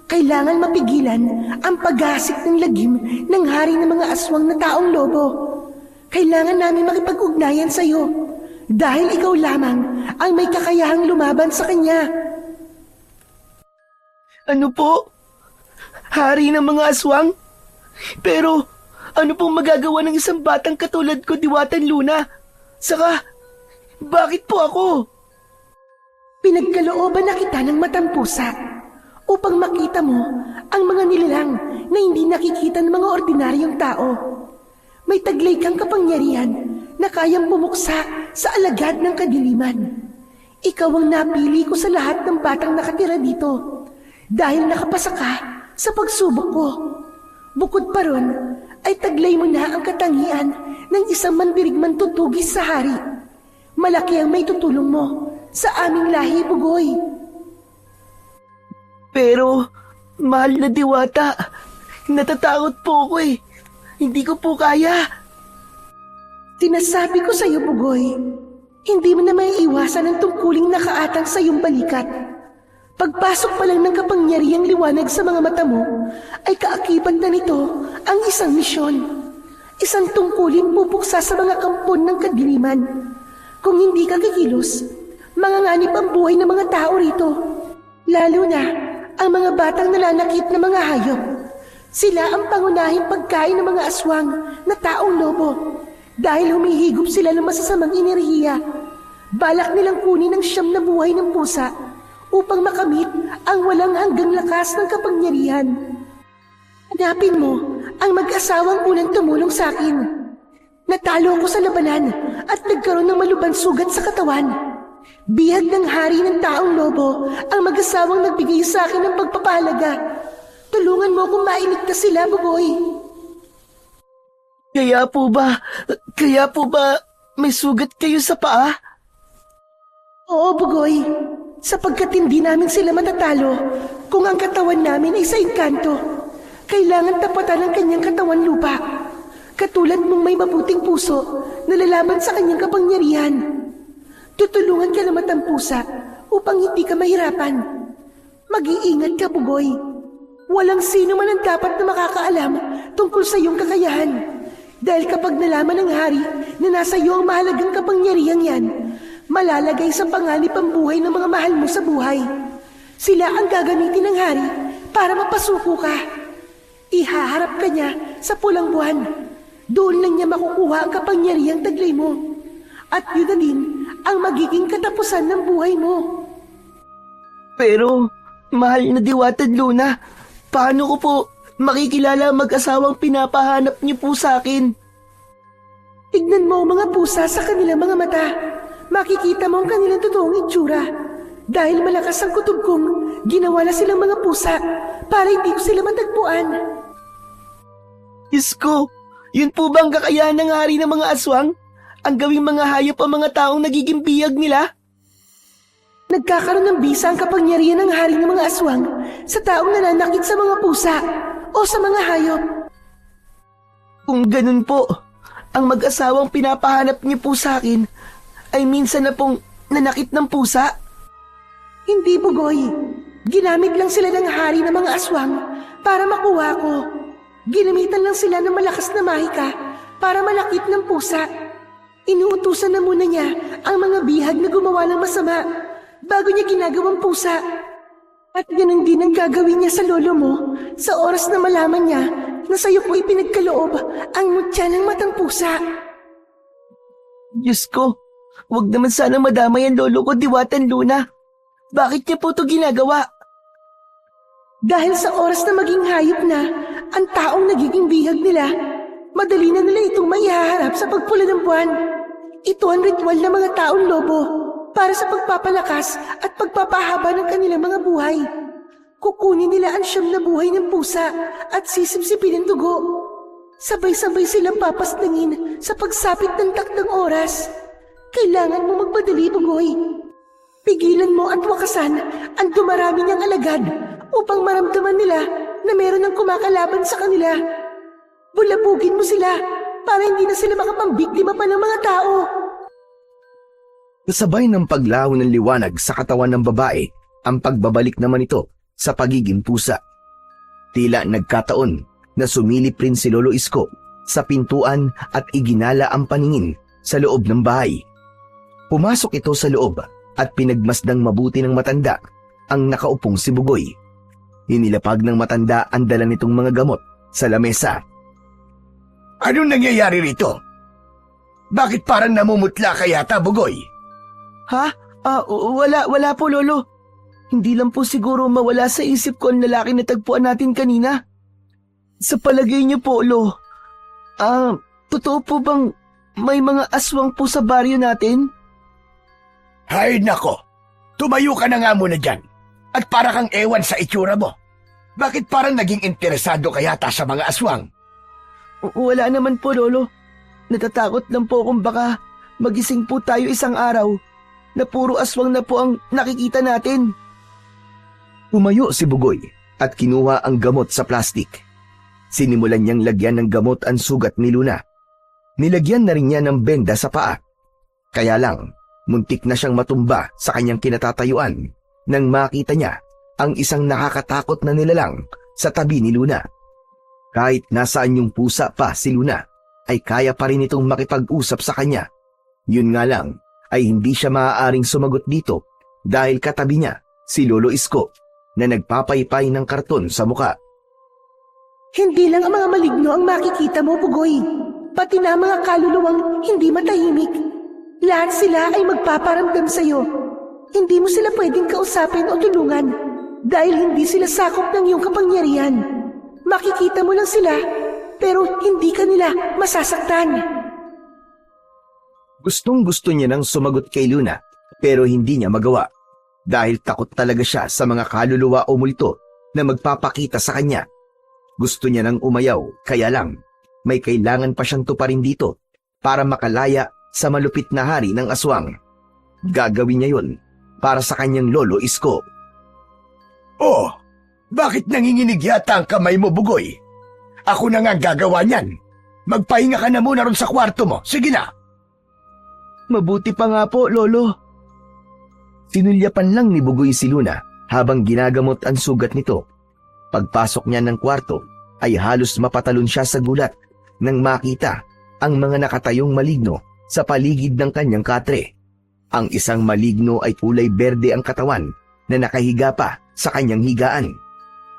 E: Kailangan mapigilan ang pag-asik ng lagim ng hari ng mga aswang na taong lobo. Kailangan namin makipag-ugnayan sa iyo dahil ikaw lamang ang may kakayahang lumaban sa kanya.
B: Ano po? Hari ng mga aswang? Pero ano pong magagawa ng isang batang katulad ko, Diwatang Luna? Saka, bakit po ako?
E: Pinagkalooban na kita ng matampusa upang makita mo ang mga nilalang na hindi nakikita ng mga ordinaryong tao. May taglay kang kapangyarihan na kayang bumuksa sa alagad ng kadiliman. Ikaw ang napili ko sa lahat ng batang nakatira dito dahil nakapasa ka sa pagsubok ko. Bukod pa ron, ay taglay mo na ang katangian ng isang mandirigman tutugis sa hari. Malaki ang may tutulong mo sa aming lahi, Bugoy.
B: Pero, mahal na Diwata, natatakot po ako eh. Hindi ko po kaya.
E: Sinasabi ko sa iyo, Bugoy, hindi mo na maiiwasan ang tungkuling nakaatang sa iyong balikat. Pagpasok pa lang ng kapangyarihang liwanag sa mga mata mo, ay kaakibat na nito ang isang misyon. Isang tungkulin bubuksa sa mga kampon ng kadiliman. Kung hindi ka kikilos, manganganib ang buhay ng mga tao rito. Lalo na ang mga batang nananakit na mga hayop. Sila ang pangunahing pagkain ng mga aswang na taong lobo dahil humihigop sila ng masasamang enerhiya. Balak nilang kunin ang siyam na buhay ng pusa upang makamit ang walang hanggang lakas ng kapangyarihan. Hanapin mo ang mag-asawang unang tumulong sa akin. Natalo ako sa labanan at nagkaroon ng malubhang sugat sa katawan. Bihag ng hari ng taong lobo ang mag-asawang nagbigay sa akin ng pagpapahalaga. Tulungan mo akong mailigtas sila, Bugoy.
B: Kaya po ba may sugat kayo sa paa?
E: Oo, Bugoy. Sapagkat hindi namin sila matatalo kung ang katawan namin ay sa engkanto. Kailangan tapatan ang kanyang katawan lupa. Katulad mong may mabuting puso na lalaban sa kanyang kapangyarihan. Tutulungan ka naman ng pusa upang hindi ka mahirapan. Mag-iingat ka, Bugoy. Walang sino man ang dapat na makakaalam tungkol sa iyong kakayahan. Dahil kapag nalaman ng hari na nasa iyo ang mahalagang kapangyarihan yan, malalagay sa panganib ang buhay ng mga mahal mo sa buhay. Sila ang gagamitin ng hari para mapasuko ka. Ihaharap ka niya sa pulang buwan. Doon lang niya makukuha ang kapangyarihang taglay mo. At yun na din ang magiging katapusan ng buhay mo.
B: Pero, mahal na Diwata Luna, paano ko po makikilala ang mag-asawang pinapahanap niyo po sa akin?
E: Tignan mo ang mga pusa sa kanilang mga mata. Makikita mo ang kanilang totoong itsura. Dahil malakas ang kutob kong ginawa na silang mga pusa para hindi ko sila matagpuan.
B: Diyos ko, yun po ba ang kakayahan ng hari ng mga aswang? Ang gawing mga hayop ang mga taong nagiging biyag nila?
E: Nagkakaroon ng bisa ang kapangyarihan ng hari ng mga aswang sa taong nananakit sa mga pusa o sa mga hayop.
B: Kung ganun po, ang mag-asawang pinapahanap niyo po sa akin ay minsan na pong nanakit ng pusa?
E: Hindi, Bugoy. Ginamit lang sila ng hari ng mga aswang para makuha ko. Ginamitan lang sila ng malakas na mahika para malakit ng pusa. Inuutusan na muna niya ang mga bihag na gumawa ng masama bago niya ginagawang pusa. At ganun din ang gagawin niya sa lolo mo sa oras na malaman niya na sa'yo ko ipinagkaloob ang mutya ng matang pusa.
B: Diyos ko, wag naman sana madamay ang lolo ko, Diwata Luna. Bakit niya po ito ginagawa?
E: Dahil sa oras na maging hayop na ang taong nagiging bihag nila, madali na nila itong maihaharap sa pagpula ng buwan. Ito ang ritual ng mga taong lobo para sa pagpapalakas at pagpapahaba ng kanilang mga buhay. Kukunin nila ang siyam na buhay ng pusa at sisipsipin ang dugo. Sabay-sabay silang papaslangin sa pagsapit ng takdang oras. Kailangan mo magpadali, Bugoy. Pigilan mo at wakasan ang dumarami niyang alagad upang maramdaman nila na meron ng kumakalaban sa kanila. Bulabugin mo sila para hindi na sila makapambiktima pa ng mga tao.
C: Kasabay ng paglaho ng liwanag sa katawan ng babae, ang pagbabalik naman ito sa pagiging pusa. Tila nagkataon na sumilip rin si Lolo Isko sa pintuan at iginala ang paningin sa loob ng bahay. Pumasok ito sa loob at pinagmasdang mabuti ng matanda ang nakaupong si Bugoy. Inilapag ng matanda ang dala nitong mga gamot sa lamesa.
A: Anong nangyayari rito? Bakit parang namumutla ka yata, Bugoy?
B: Ha? Wala po, Lolo. Hindi lang po siguro mawala sa isip ko ang lalaki na tagpuan natin kanina. Sa palagay niyo po, Lo, totoo po bang may mga aswang po sa baryo natin?
A: Hay nako, tumayo ka na nga muna dyan. At para kang ewan sa itsura mo. Bakit parang naging interesado ka yata sa mga aswang?
B: Wala naman po, Lolo. Natatakot lang po kung baka magising po tayo isang araw na puro aswang na po ang nakikita natin.
C: Tumayo si Bugoy at kinuha ang gamot sa plastik. Sinimulan niyang lagyan ng gamot ang sugat ni Luna. Nilagyan na rin niya ng benda sa paa. Kaya lang, muntik na siyang matumba sa kanyang kinatatayuan nang makita niya ang isang nakakatakot na nilalang sa tabi ni Luna. Kahit nasaan yung pusa pa si Luna, ay kaya pa rin itong makipag-usap sa kanya. Yun nga lang, ay hindi siya maaaring sumagot dito dahil katabi niya si Lolo Isko na nagpapaypay ng karton sa muka.
E: Hindi lang ang mga maligno ang makikita mo, Bugoy. Pati na mga kaluluwang hindi matahimik. Lahat sila ay magpaparamdam sa'yo. Hindi mo sila pwedeng kausapin o tulungan dahil hindi sila sakop ng iyong kapangyarihan. Makikita mo lang sila, pero hindi ka nila masasaktan.
C: Gustong-gusto niya nang sumagot kay Luna pero hindi niya magawa dahil takot talaga siya sa mga kaluluwa o multo na magpapakita sa kanya. Gusto niya nang umayaw, kaya lang may kailangan pa siyang tuparin dito para makalaya sa malupit na hari ng aswang. Gagawin niya yun para sa kanyang Lolo Isko.
A: Oh, bakit nanginginig yata ang kamay mo, Bugoy? Ako na nga gagawa niyan. Magpahinga ka na muna ron sa kwarto mo. Sige na.
B: Mabuti pa nga po, Lolo.
C: Sinulyapan lang ni Bugoy si Luna habang ginagamot ang sugat nito. Pagpasok niya ng kwarto ay halos mapatalon siya sa gulat nang makita ang mga nakatayong maligno sa paligid ng kanyang katre. Ang isang maligno ay kulay berde ang katawan na nakahiga pa sa kanyang higaan.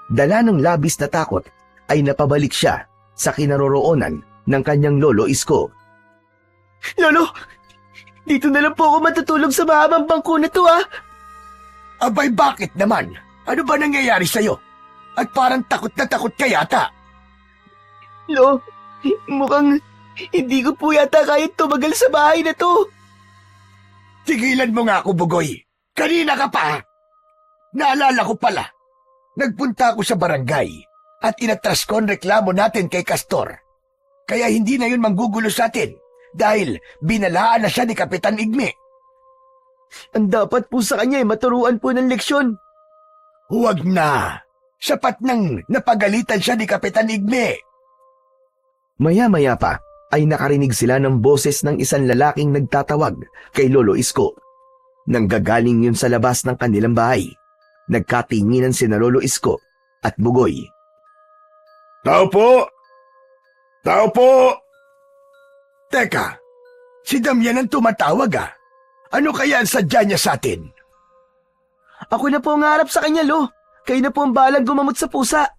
C: Dala ng labis na takot ay napabalik siya sa kinaroroonan ng kanyang Lolo Isko.
B: Lolo, dito na lang po ako matutulog sa mahabang bangko na to, ah.
A: Abay, bakit naman? Ano ba nangyayari sa'yo? At parang takot na takot ka yata.
B: Lo, mukhang hindi ko po yata kaya tumagal sa bahay na to.
A: Tigilan mo nga ako, Bugoy. Kanina ka pa. Naalala ko pala. Nagpunta ako sa barangay at inatras ko ang reklamo natin kay Castor. Kaya hindi na yun manggugulo sa atin dahil binalaan na siya ni Kapitan Igme.
B: Ang dapat po sa kanya ay maturuan po ng leksyon.
A: Huwag na. Sapat nang napagalitan siya ni Kapitan Igme.
C: Maya-maya pa ay nakarinig sila ng boses ng isang lalaking nagtatawag kay Lolo Isko. Nanggagaling yun sa labas ng kanilang bahay. Nagkatinginan sina Lolo Isko at Bugoy.
A: Tao po! Tao po! Teka, si Damian ang tumatawag ah. Ano kaya ang sadya niya sa atin?
B: Ako na po ang harap sa kanya, Lo. Kayo na po ang balang gumamot sa pusa.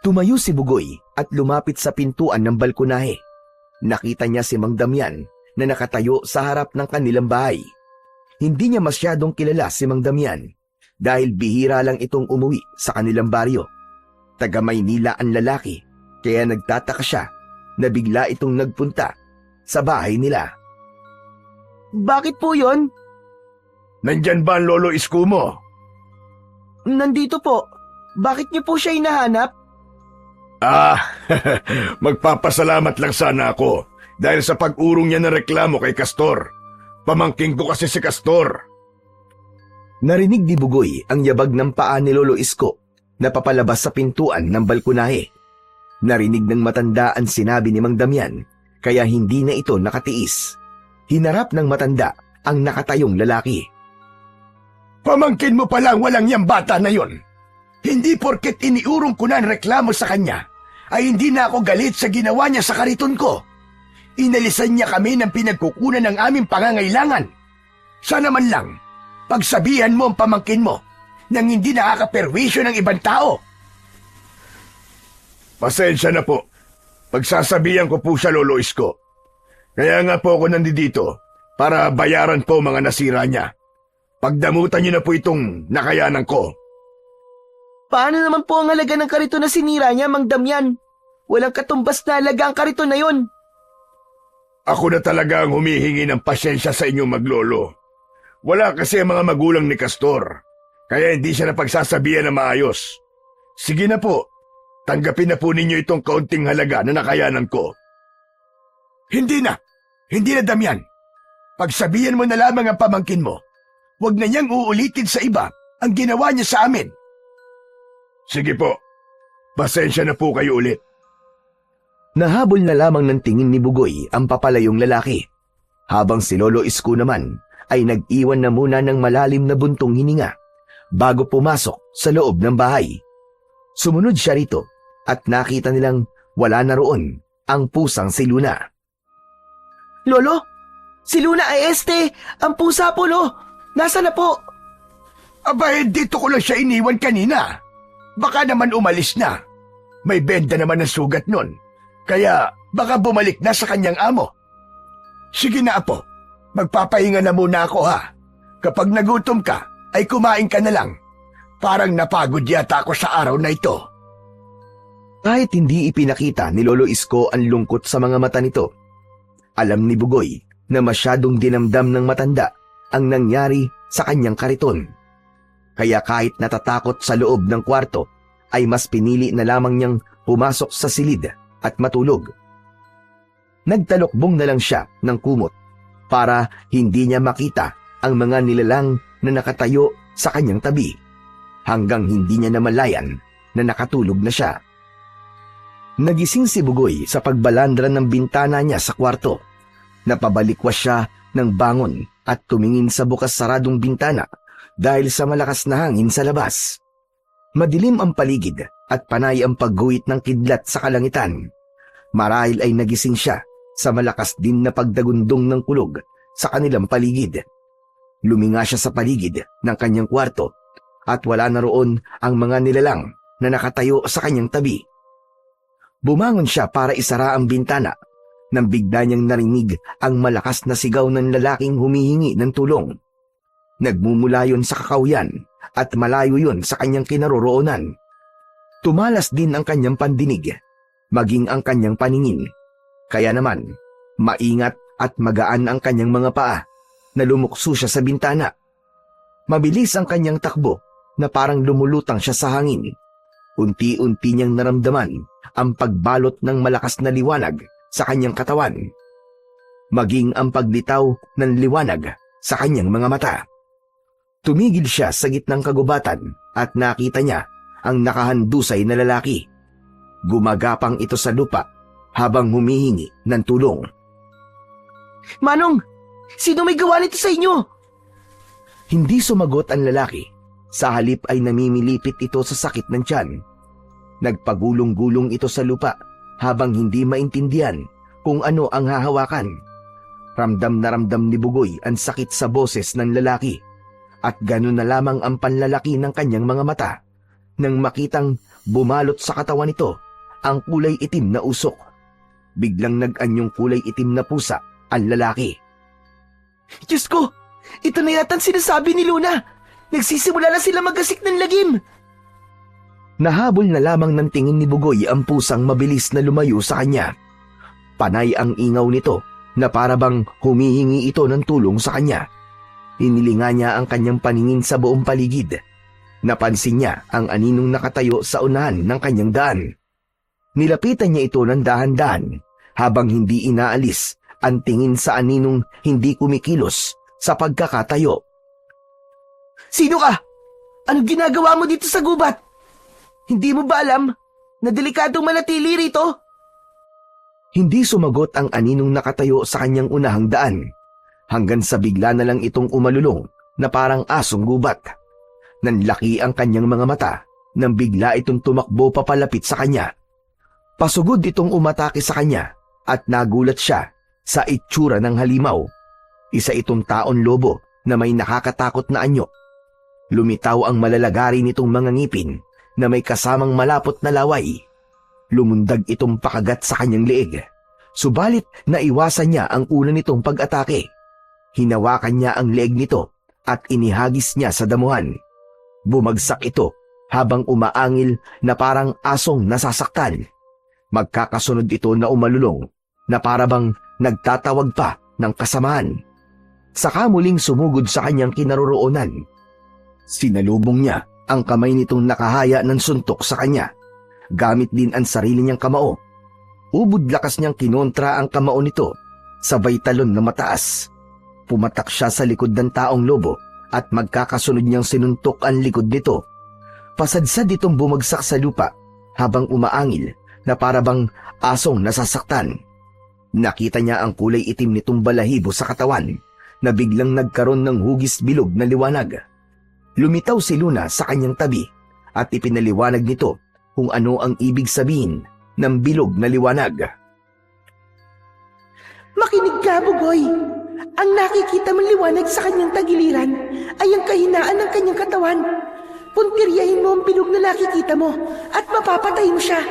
C: Tumayo si Bugoy at lumapit sa pintuan ng balkonahe. Nakita niya si Mang Damian na nakatayo sa harap ng kanilang bahay. Hindi niya masyadong kilala si Mang Damian dahil bihira lang itong umuwi sa kanilang baryo. Taga Maynila ang lalaki kaya nagtataka siya na bigla itong nagpunta sa bahay nila.
B: Bakit po yon?
A: Nandyan ba ang Lolo Isko mo?
B: Nandito po. Bakit niyo po siya hinahanap?
A: Ah, magpapasalamat lang sana ako dahil sa pag-urong niya ng reklamo kay Castor. Pamangking ko kasi si Castor.
C: Narinig ni Bugoy ang yabag ng paa ni Lolo Isko na papalabas sa pintuan ng balkonahe. Narinig ng matanda ang sinabi ni Mang Damian kaya hindi na ito nakatiis. Hinarap ng matanda ang nakatayong lalaki.
A: Pamangkin mo palang walang yang bata na yon. Hindi porket iniurong ko na ang reklamo sa kanya, ay hindi na ako galit sa ginawa niya sa kariton ko. Inalisan niya kami ng pinagkukunan ng aming pangangailangan. Sana man lang, pagsabihan mo ang pamangkin mo nang hindi nakakaperwisyo ng ibang tao. Pasensya na po. Pagsasabihan ko po siya, Lolo Isko. Kaya nga po ako nandito para bayaran po mga nasira niya. Pagdamutan niyo na po itong nakayanan ko.
B: Paano naman po ang halaga ng kariton na sinira niya, Mang Damian? Walang katumbas na halaga ang kariton na yon.
A: Ako na talaga ang humihingi ng pasyensya sa inyong maglolo. Wala kasi ang mga magulang ni Castor, kaya hindi siya napagsasabihan na maayos. Sige na po, tanggapin na po ninyo itong kaunting halaga na nakayanan ko. Hindi na Damian. Pagsabihan mo na lamang ang pamangkin mo. Huwag na niyang uulitin sa iba ang ginawa niya sa amin. Sige po, pasensya na po kayo ulit.
C: Nahabol na lamang ng tingin ni Bugoy ang papalayong lalaki. Habang si Lolo Isko naman ay nag-iwan na muna ng malalim na buntong hininga bago pumasok sa loob ng bahay. Sumunod siya rito at nakita nilang wala na roon ang pusang si Luna.
B: Lolo, si Luna ay ang pusa po, lo. Nasa na po?
A: Aba, dito ko lang siya iniwan kanina. Baka naman umalis na. May benda naman ng sugat nun. Kaya baka bumalik na sa kanyang amo. Sige na, apo. Magpapahinga na muna ako, ha. Kapag nagutom ka, ay kumain ka na lang. Parang napagod yata ako sa araw na ito.
C: Kahit hindi ipinakita ni Lolo Isko ang lungkot sa mga mata nito, alam ni Bugoy na masyadong dinamdam ng matanda ang nangyari sa kanyang kariton. Kaya kahit natatakot sa loob ng kwarto, ay mas pinili na lamang niyang pumasok sa silid at matulog. Nagtalokbong na lang siya ng kumot para hindi niya makita ang mga nilalang na nakatayo sa kanyang tabi, hanggang hindi niya namalayan na nakatulog na siya. Nagising si Bugoy sa pagbalandra ng bintana niya sa kwarto. Napabalikwas siya ng bangon at tumingin sa bukas saradong bintana dahil sa malakas na hangin sa labas. Madilim ang paligid at panay ang pagguhit ng kidlat sa kalangitan. Marahil ay nagising siya sa malakas din na pagdagundong ng kulog sa kanilang paligid. Luminga siya sa paligid ng kanyang kwarto at wala na roon ang mga nilalang na nakatayo sa kanyang tabi. Bumangon siya para isara ang bintana nang bigla niyang narinig ang malakas na sigaw ng lalaking humihingi ng tulong. Nagmumula yun sa kakawyan at malayo yun sa kanyang kinaroroonan. Tumalas din ang kanyang pandinig, maging ang kanyang paningin. Kaya naman, maingat at magaan ang kanyang mga paa na lumukso siya sa bintana. Mabilis ang kanyang takbo na parang lumulutang siya sa hangin. Unti-unti niyang naramdaman ang pagbalot ng malakas na liwanag sa kanyang katawan, maging ang paglitaw ng liwanag sa kanyang mga mata. Tumigil siya sa gitnang kagubatan at nakita niya ang nakahandusay na lalaki. Gumagapang ito sa lupa habang humihingi ng tulong.
B: Manong, sino may gawa nito sa inyo?
C: Hindi sumagot ang lalaki. Sa halip ay namimilipit ito sa sakit ng tiyan. Nagpagulong-gulong ito sa lupa habang hindi maintindihan kung ano ang hahawakan. Ramdam na ramdam ni Bugoy ang sakit sa boses ng lalaki at ganun na lamang ang panlalaki ng kanyang mga mata nang makitang bumalot sa katawan nito ang kulay itim na usok. Biglang nag-anyong kulay itim na pusa ang lalaki.
B: Diyos ko, ito na yata ang sinasabi ni Luna. Nagsisimula na sila magasik ng lagim.
C: Nahabol na lamang ng tingin ni Bugoy ang pusang mabilis na lumayo sa kanya. Panay ang ingaw nito na para bang humihingi ito ng tulong sa kanya. Inilinga niya ang kanyang paningin sa buong paligid. Napansin niya ang aninong nakatayo sa unahan ng kanyang daan. Nilapitan niya ito ng dahan-dahan habang hindi inaalis ang tingin sa aninong hindi kumikilos sa pagkakatayo.
B: Sino ka? Anong ginagawa mo dito sa gubat? Hindi mo ba alam na delikadong manatili rito?
C: Hindi sumagot ang aninong nakatayo sa kanyang unahang daan, hanggang sa bigla na lang itong umalulong na parang asong gubat. Nanlaki ang kanyang mga mata nang bigla itong tumakbo papalapit sa kanya. Pasugod itong umatake sa kanya at nagulat siya sa itsura ng halimaw. Isa itong taon lobo na may nakakatakot na anyo. Lumitaw ang malalagari nitong mga ngipin na may kasamang malapot na laway. Lumundag itong pakagat sa kanyang leeg. Subalit naiwasan niya ang una nitong pag-atake. Hinawakan niya ang leeg nito at inihagis niya sa damuhan. Bumagsak ito habang umaangil na parang asong nasasaktan. Magkakasunod ito na umalulong na parabang nagtatawag pa ng kasamaan. Saka muling sumugod sa kanyang kinaroroonan. Sinalubong niya ang kamay nitong nakahaya ng suntok sa kanya. Gamit din ang sarili niyang kamao. Ubod lakas niyang kinontra ang kamao nito, sabay talon na mataas. Pumatak siya sa likod ng taong lobo at magkakasunod niyang sinuntok ang likod nito. Pasadsad itong bumagsak sa lupa habang umaangil na parabang asong nasasaktan. Nakita niya ang kulay itim nitong balahibo sa katawan na biglang nagkaroon ng hugis bilog na liwanag. Lumitaw si Luna sa kanyang tabi at ipinaliwanag nito kung ano ang ibig sabihin ng bilog na liwanag.
E: Makinig ka, Bugoy. Ang nakikita mong liwanag sa kanyang tagiliran ay ang kahinaan ng kanyang katawan. Puntiryahin mo ang bilog na nakikita mo at mapapatay mo siya.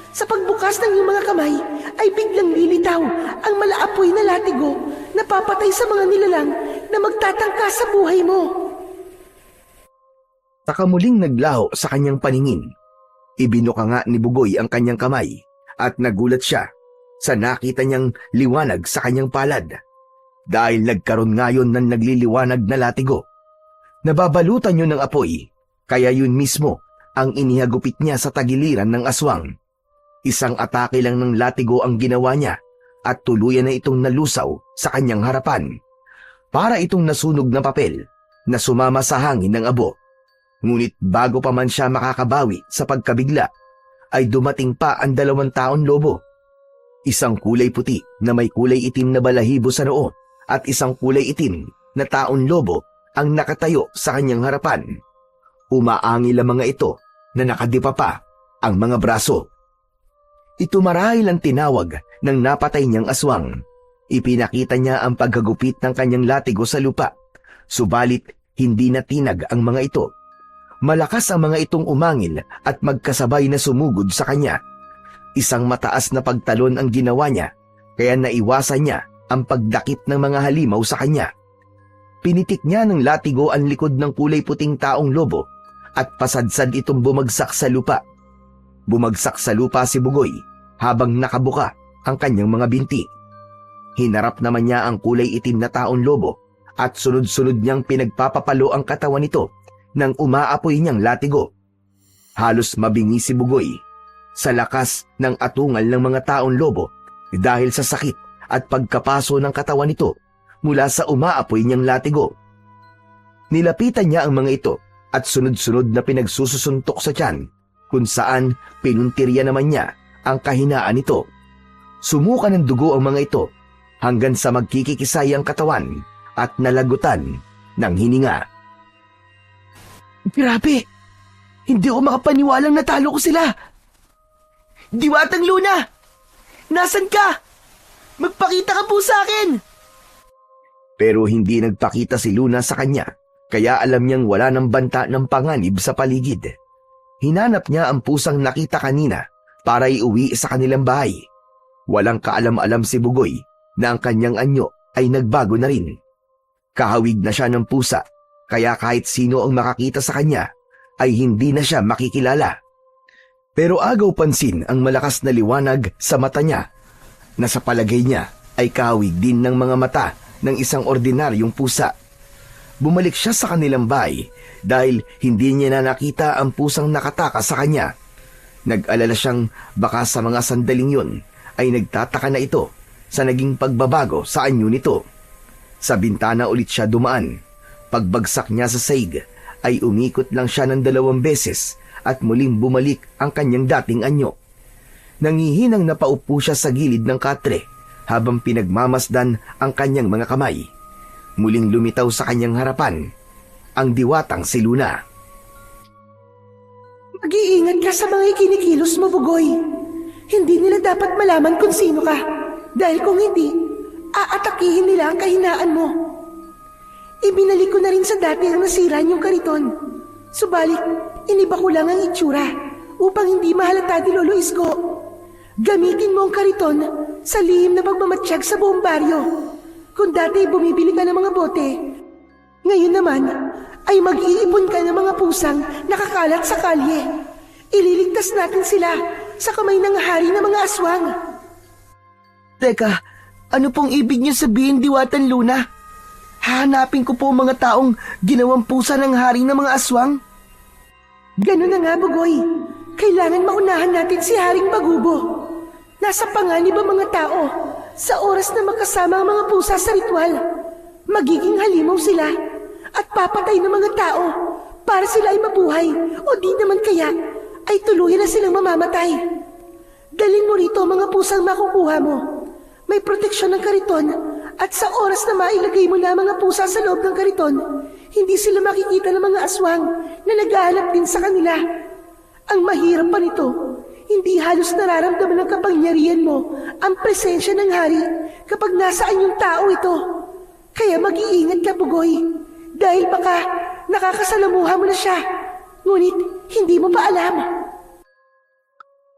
E: Sa pagbukas ng iyong mga kamay ay biglang lilitaw ang malaapoy na latigo na papatay sa mga nilalang na magtatangka sa buhay mo.
C: Saka muling naglaho sa kanyang paningin. Ibinuka nga ni Bugoy ang kanyang kamay at nagulat siya sa nakita niyang liwanag sa kanyang palad. Dahil nagkaroon ngayon ng nagliliwanag na latigo. Nababalutan yun ng apoy, kaya yun mismo ang inihagupit niya sa tagiliran ng aswang. Isang atake lang ng latigo ang ginawa niya at tuluyan na itong nalusaw sa kanyang harapan. Para itong nasunog na papel na sumama sa hangin ng abo. Ngunit bago pa man siya makakabawi sa pagkabigla, ay dumating pa ang 2 taong lobo. Isang kulay puti na may kulay itim na balahibo sa noo at isang kulay itim na taong lobo ang nakatayo sa kanyang harapan. Umaangil ang mga ito na nakadipa pa ang mga braso. Ito marahil ang tinawag ng napatay niyang aswang. Ipinakita niya ang paghagupit ng kanyang latigo sa lupa, subalit hindi natinag ang mga ito. Malakas ang mga itong umangil at magkasabay na sumugod sa kanya. Isang mataas na pagtalon ang ginawa niya, kaya naiwasan niya ang pagdakip ng mga halimaw sa kanya. Pinitik niya ng latigo ang likod ng kulay puting taong lobo at pasadsad itong bumagsak sa lupa. Bumagsak sa lupa si Bugoy habang nakabuka ang kanyang mga binti. Hinarap naman niya ang kulay itim na taong lobo at sunod-sunod niyang pinagpapapalo ang katawan nito nang umaapoy niyang latigo. Halos mabingi si Bugoy sa lakas ng atungal ng mga taong lobo dahil sa sakit at pagkapaso ng katawan nito mula sa umaapoy niyang latigo. Nilapitan niya ang mga ito at sunod-sunod na pinagsususuntok sa tiyan kung saan pinuntirya naman niya ang kahinaan nito. Sumuka ng dugo ang mga ito hanggang sa magkikikisay ang katawan at nalagutan ng hininga.
B: Grabe! Hindi ako makapaniwalang natalo ko sila! Diwatang Luna! Nasaan ka? Magpakita ka po sa akin!
C: Pero hindi nagpakita si Luna sa kanya, kaya alam niyang wala ng banta ng panganib sa paligid. Hinanap niya ang pusang nakita kanina para iuwi sa kanilang bahay. Walang kaalam-alam si Bugoy na ang kanyang anyo ay nagbago na rin. Kahawig na siya ng pusa, kaya kahit sino ang makakita sa kanya ay hindi na siya makikilala. Pero agaw pansin ang malakas na liwanag sa mata niya na sa palagay niya ay kahawig din ng mga mata ng isang ordinaryong pusa. Bumalik siya sa kanilang bahay dahil hindi niya na nakita ang pusang nakataka sa kanya. Nag-alala siyang baka sa mga sandaling yun ay nagtataka na ito sa naging pagbabago sa anyo nito. Sa bintana ulit siya dumaan. Pagbagsak niya sa saig ay umikot lang siya ng 2 beses at muling bumalik ang kanyang dating anyo. Nangihinang napaupo siya sa gilid ng katre habang pinagmamasdan ang kanyang mga kamay. Muling lumitaw sa kanyang harapan ang diwatang si Luna.
E: Mag-iingat ka sa mga ikinikilos mo, Bugoy. Hindi nila dapat malaman kung sino ka. Dahil kung hindi, aatakihin nila ang kahinaan mo. Ibinalik ko na rin sa dati ang nasira niyong kariton. Subalit, iniba ko lang ang itsura upang hindi mahalata ni Lolo Isko. Gamitin mo ang kariton sa lihim na pagmamatsyag sa buong baryo. Kung dati bumibili ka ng mga bote, ngayon naman ay mag-iipon ka ng mga pusang nakakalat sa kalye. Ililigtas natin sila sa kamay ng hari ng mga aswang.
B: Teka, ano pong ibig niyo sabihin, Diwatan Luna? Hahanapin ko po mga taong ginawang pusa ng hari ng mga aswang?
E: Ganun na nga, Bugoy. Kailangan maunahan natin si Haring Bagubo. Nasa panganib ang mga tao sa oras na makasama ang mga pusa sa ritual. Magiging halimaw sila at papatay ng mga tao para sila ay mabuhay o di naman kaya ay tuluyan na silang mamamatay. Dalhin mo rito ang mga pusang makukuha mo. May proteksyon ng kariton at sa oras na mailagay mo na ang mga pusa sa loob ng kariton, hindi sila makikita ng mga aswang na naghahanap din sa kanila. Ang mahirap pa nito, hindi halos nararamdaman ng kapangyarihan mo ang presensya ng hari kapag nasaan yung tao ito. Kaya mag-iingat ka, Bugoy, dahil baka nakakasalamuha mo na siya, ngunit hindi mo pa alam.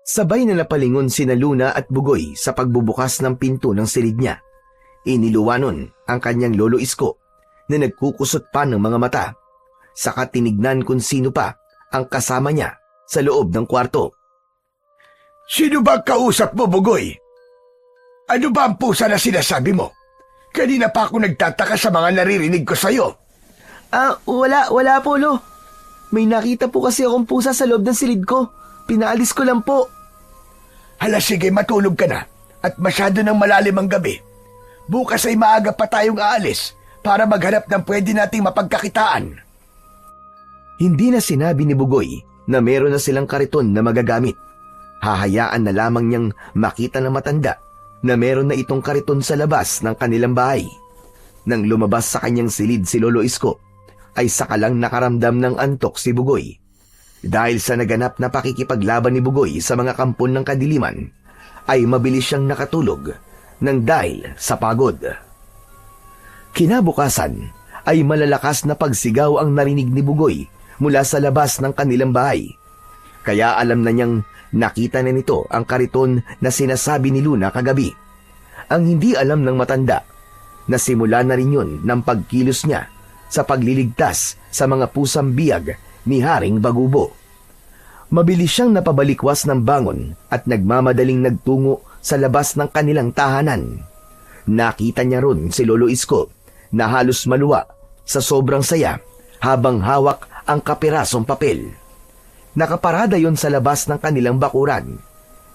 C: Sabay na napalingon sina Luna at Bugoy sa pagbubukas ng pinto ng silid niya. Iniluwanon ang kanyang lolo Isko na nagkukusot pa ng mga mata. Saka tinignan kung sino pa ang kasama niya sa loob ng kwarto.
A: Sino ba ang kausap mo, Bugoy? Ano ba ang pusa na sinasabi mo? Kanina pa ako nagtataka sa mga naririnig ko sa'yo.
B: Wala po, Lo. May nakita po kasi akong pusa sa loob ng silid ko. Pinaalis ko lang po.
A: Hala, sige, matulog ka na. At masyado ng malalim ang gabi. Bukas ay maaga pa tayong aalis para maghanap ng pwede nating mapagkakitaan.
C: Hindi na sinabi ni Bugoy na meron na silang kariton na magagamit. Hahayaan na lamang niyang makita ng matanda na meron na itong kariton sa labas ng kanilang bahay. Nang lumabas sa kanyang silid si Lolo Isko, ay sakalang nakaramdam ng antok si Bugoy. Dahil sa naganap na pakikipaglaban ni Bugoy sa mga kampon ng kadiliman, ay mabilis siyang nakatulog nang dahil sa pagod. Kinabukasan ay malalakas na pagsigaw ang narinig ni Bugoy mula sa labas ng kanilang bahay. Kaya alam na niyang nakita na nito ang kariton na sinasabi ni Luna kagabi. Ang hindi alam ng matanda na simula na rin yun ng pagkilos niya sa pagliligtas sa mga pusang biyag ni Haring Bagubo. Mabilis siyang napabalikwas ng bangon at nagmamadaling nagtungo sa labas ng kanilang tahanan. Nakita niya ron si Lolo Isko na halos maluwa sa sobrang saya habang hawak ang kapirasong papel. Nakaparada yon sa labas ng kanilang bakuran.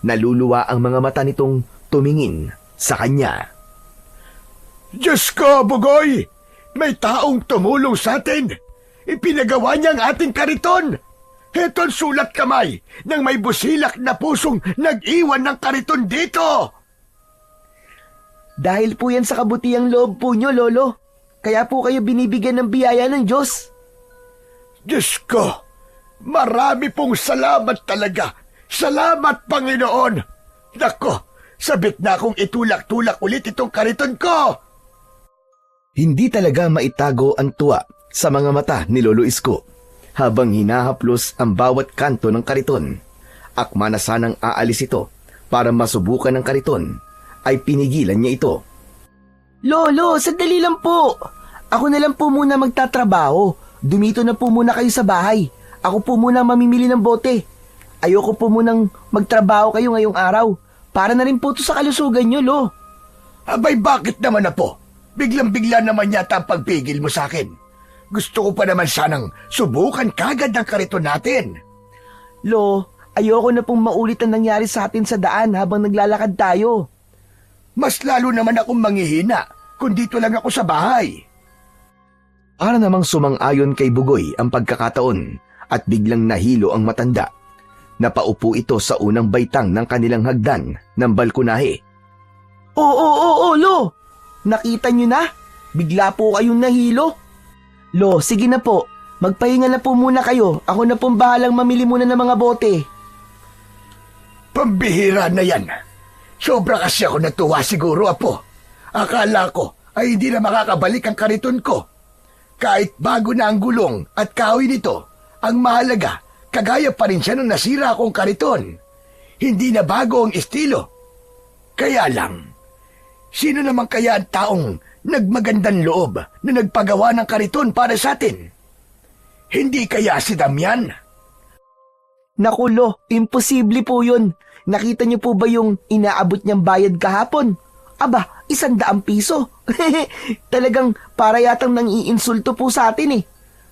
C: Naluluwa ang mga mata nitong tumingin sa kanya.
A: Diyos ko, Bugoy! May taong tumulong sa atin! Ipinagawa niya ang ating kariton! Ito'y sulat kamay ng may busilak na pusong nag-iwan ng kariton dito!
B: Dahil po yan sa kabutihang loob po nyo, Lolo. Kaya po kayo binibigyan ng biyaya ng Diyos.
A: Diyos ko! Marami pong salamat talaga! Salamat, Panginoon! Nako, sabik na akong itulak-tulak ulit itong kariton ko!
C: Hindi talaga maitago ang tuwa sa mga mata ni Lolo Isko habang hinahaplos ang bawat kanto ng kariton. Akma na sanang aalis ito para masubukan ng kariton, ay pinigilan niya ito.
B: Lolo, sandali lang po. Ako na lang po muna magtatrabaho. Dumito na po muna kayo sa bahay. Ako po muna mamimili ng bote. Ayoko po munang magtrabaho kayo ngayong araw. Para na rin po ito sa kalusugan nyo, Lo.
A: Abay, bakit naman na po? Biglang-bigla naman yata ang pagpigil mo sa akin. Gusto ko pa naman sanang subukan kagad ng kariton natin.
B: Lo, ayoko na pong maulit ang nangyari sa atin sa daan habang naglalakad tayo.
A: Mas lalo naman akong manghihina kung dito lang ako sa bahay.
C: Para namang sumang-ayon kay Bugoy ang pagkakataon at biglang nahilo ang matanda. Napaupo ito sa unang baitang ng kanilang hagdan ng balkonahe.
B: Oo, Lo. Nakita nyo na? Bigla po kayong nahilo. Lo, sige na po. Magpahinga na po muna kayo. Ako na pong bahalang mamili muna ng mga bote.
A: Pambihira na yan. Sobra kasi ako natuwa siguro, Apo. Akala ko ay hindi na makakabalik ang kariton ko. Kahit bago na ang gulong at kahoy nito, ang mahalaga, kagaya pa rin siya nung nasira akong kariton. Hindi na bago ang estilo. Kaya lang, sino naman kaya ang taong nagmagandang loob na nagpagawa ng kariton para sa atin? Hindi kaya si Damian?
B: Naku, Lo, imposible po yun. Nakita niyo po ba yung inaabot niyang bayad kahapon? Aba, 100 piso. Talagang para yatang nang-iinsulto po sa atin eh.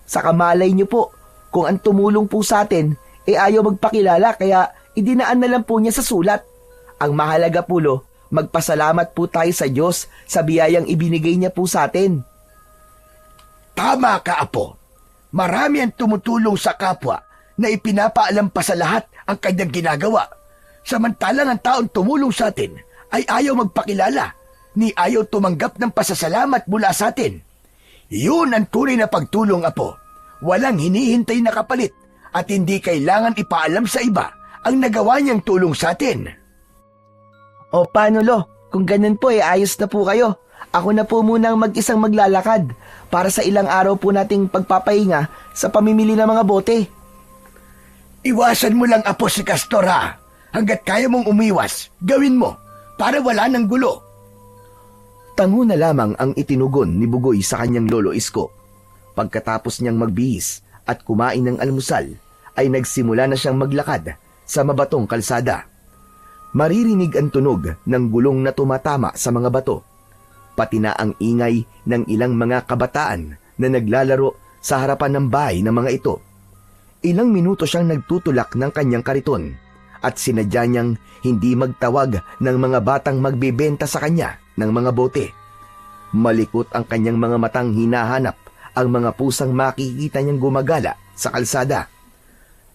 B: Saka malay niyo po, kung ang tumulong po sa atin, ayaw magpakilala kaya idinaan na lang po niya sa sulat. Ang mahalaga po, Lo, magpasalamat po tayo sa Diyos sa biyayang ibinigay niya po sa atin.
A: Tama ka, Apo. Marami ang tumutulong sa kapwa na ipinapaalam pa sa lahat ang kanyang ginagawa. Samantalang ang taong tumulong sa atin ay ayaw magpakilala, ni ayaw tumanggap ng pasasalamat mula sa atin. Yun ang tunay na pagtulong, Apo. Walang hinihintay na kapalit at hindi kailangan ipaalam sa iba ang nagawa niyang tulong sa atin.
B: O paano Lo, kung ganun po ayos na po kayo. Ako na po munang mag-isang maglalakad para sa ilang araw po nating pagpapahinga sa pamimili ng mga bote.
A: Iwasan mo lang, Apo, si Castor, ha? Hanggat kaya mong umiwas, gawin mo para wala ng gulo.
C: Tango na lamang ang itinugon ni Bugoy sa kanyang lolo Isko. Pagkatapos niyang magbihis at kumain ng almusal, ay nagsimula na siyang maglakad sa mabatong kalsada. Maririnig ang tunog ng gulong na tumatama sa mga bato, pati na ang ingay ng ilang mga kabataan na naglalaro sa harapan ng bahay ng mga ito. Ilang minuto siyang nagtutulak ng kanyang kariton at sinadya niyang hindi magtawag ng mga batang magbebenta sa kanya ng mga bote. Malikot ang kanyang mga matang hinahanap ang mga pusang makikita niyang gumagala sa kalsada.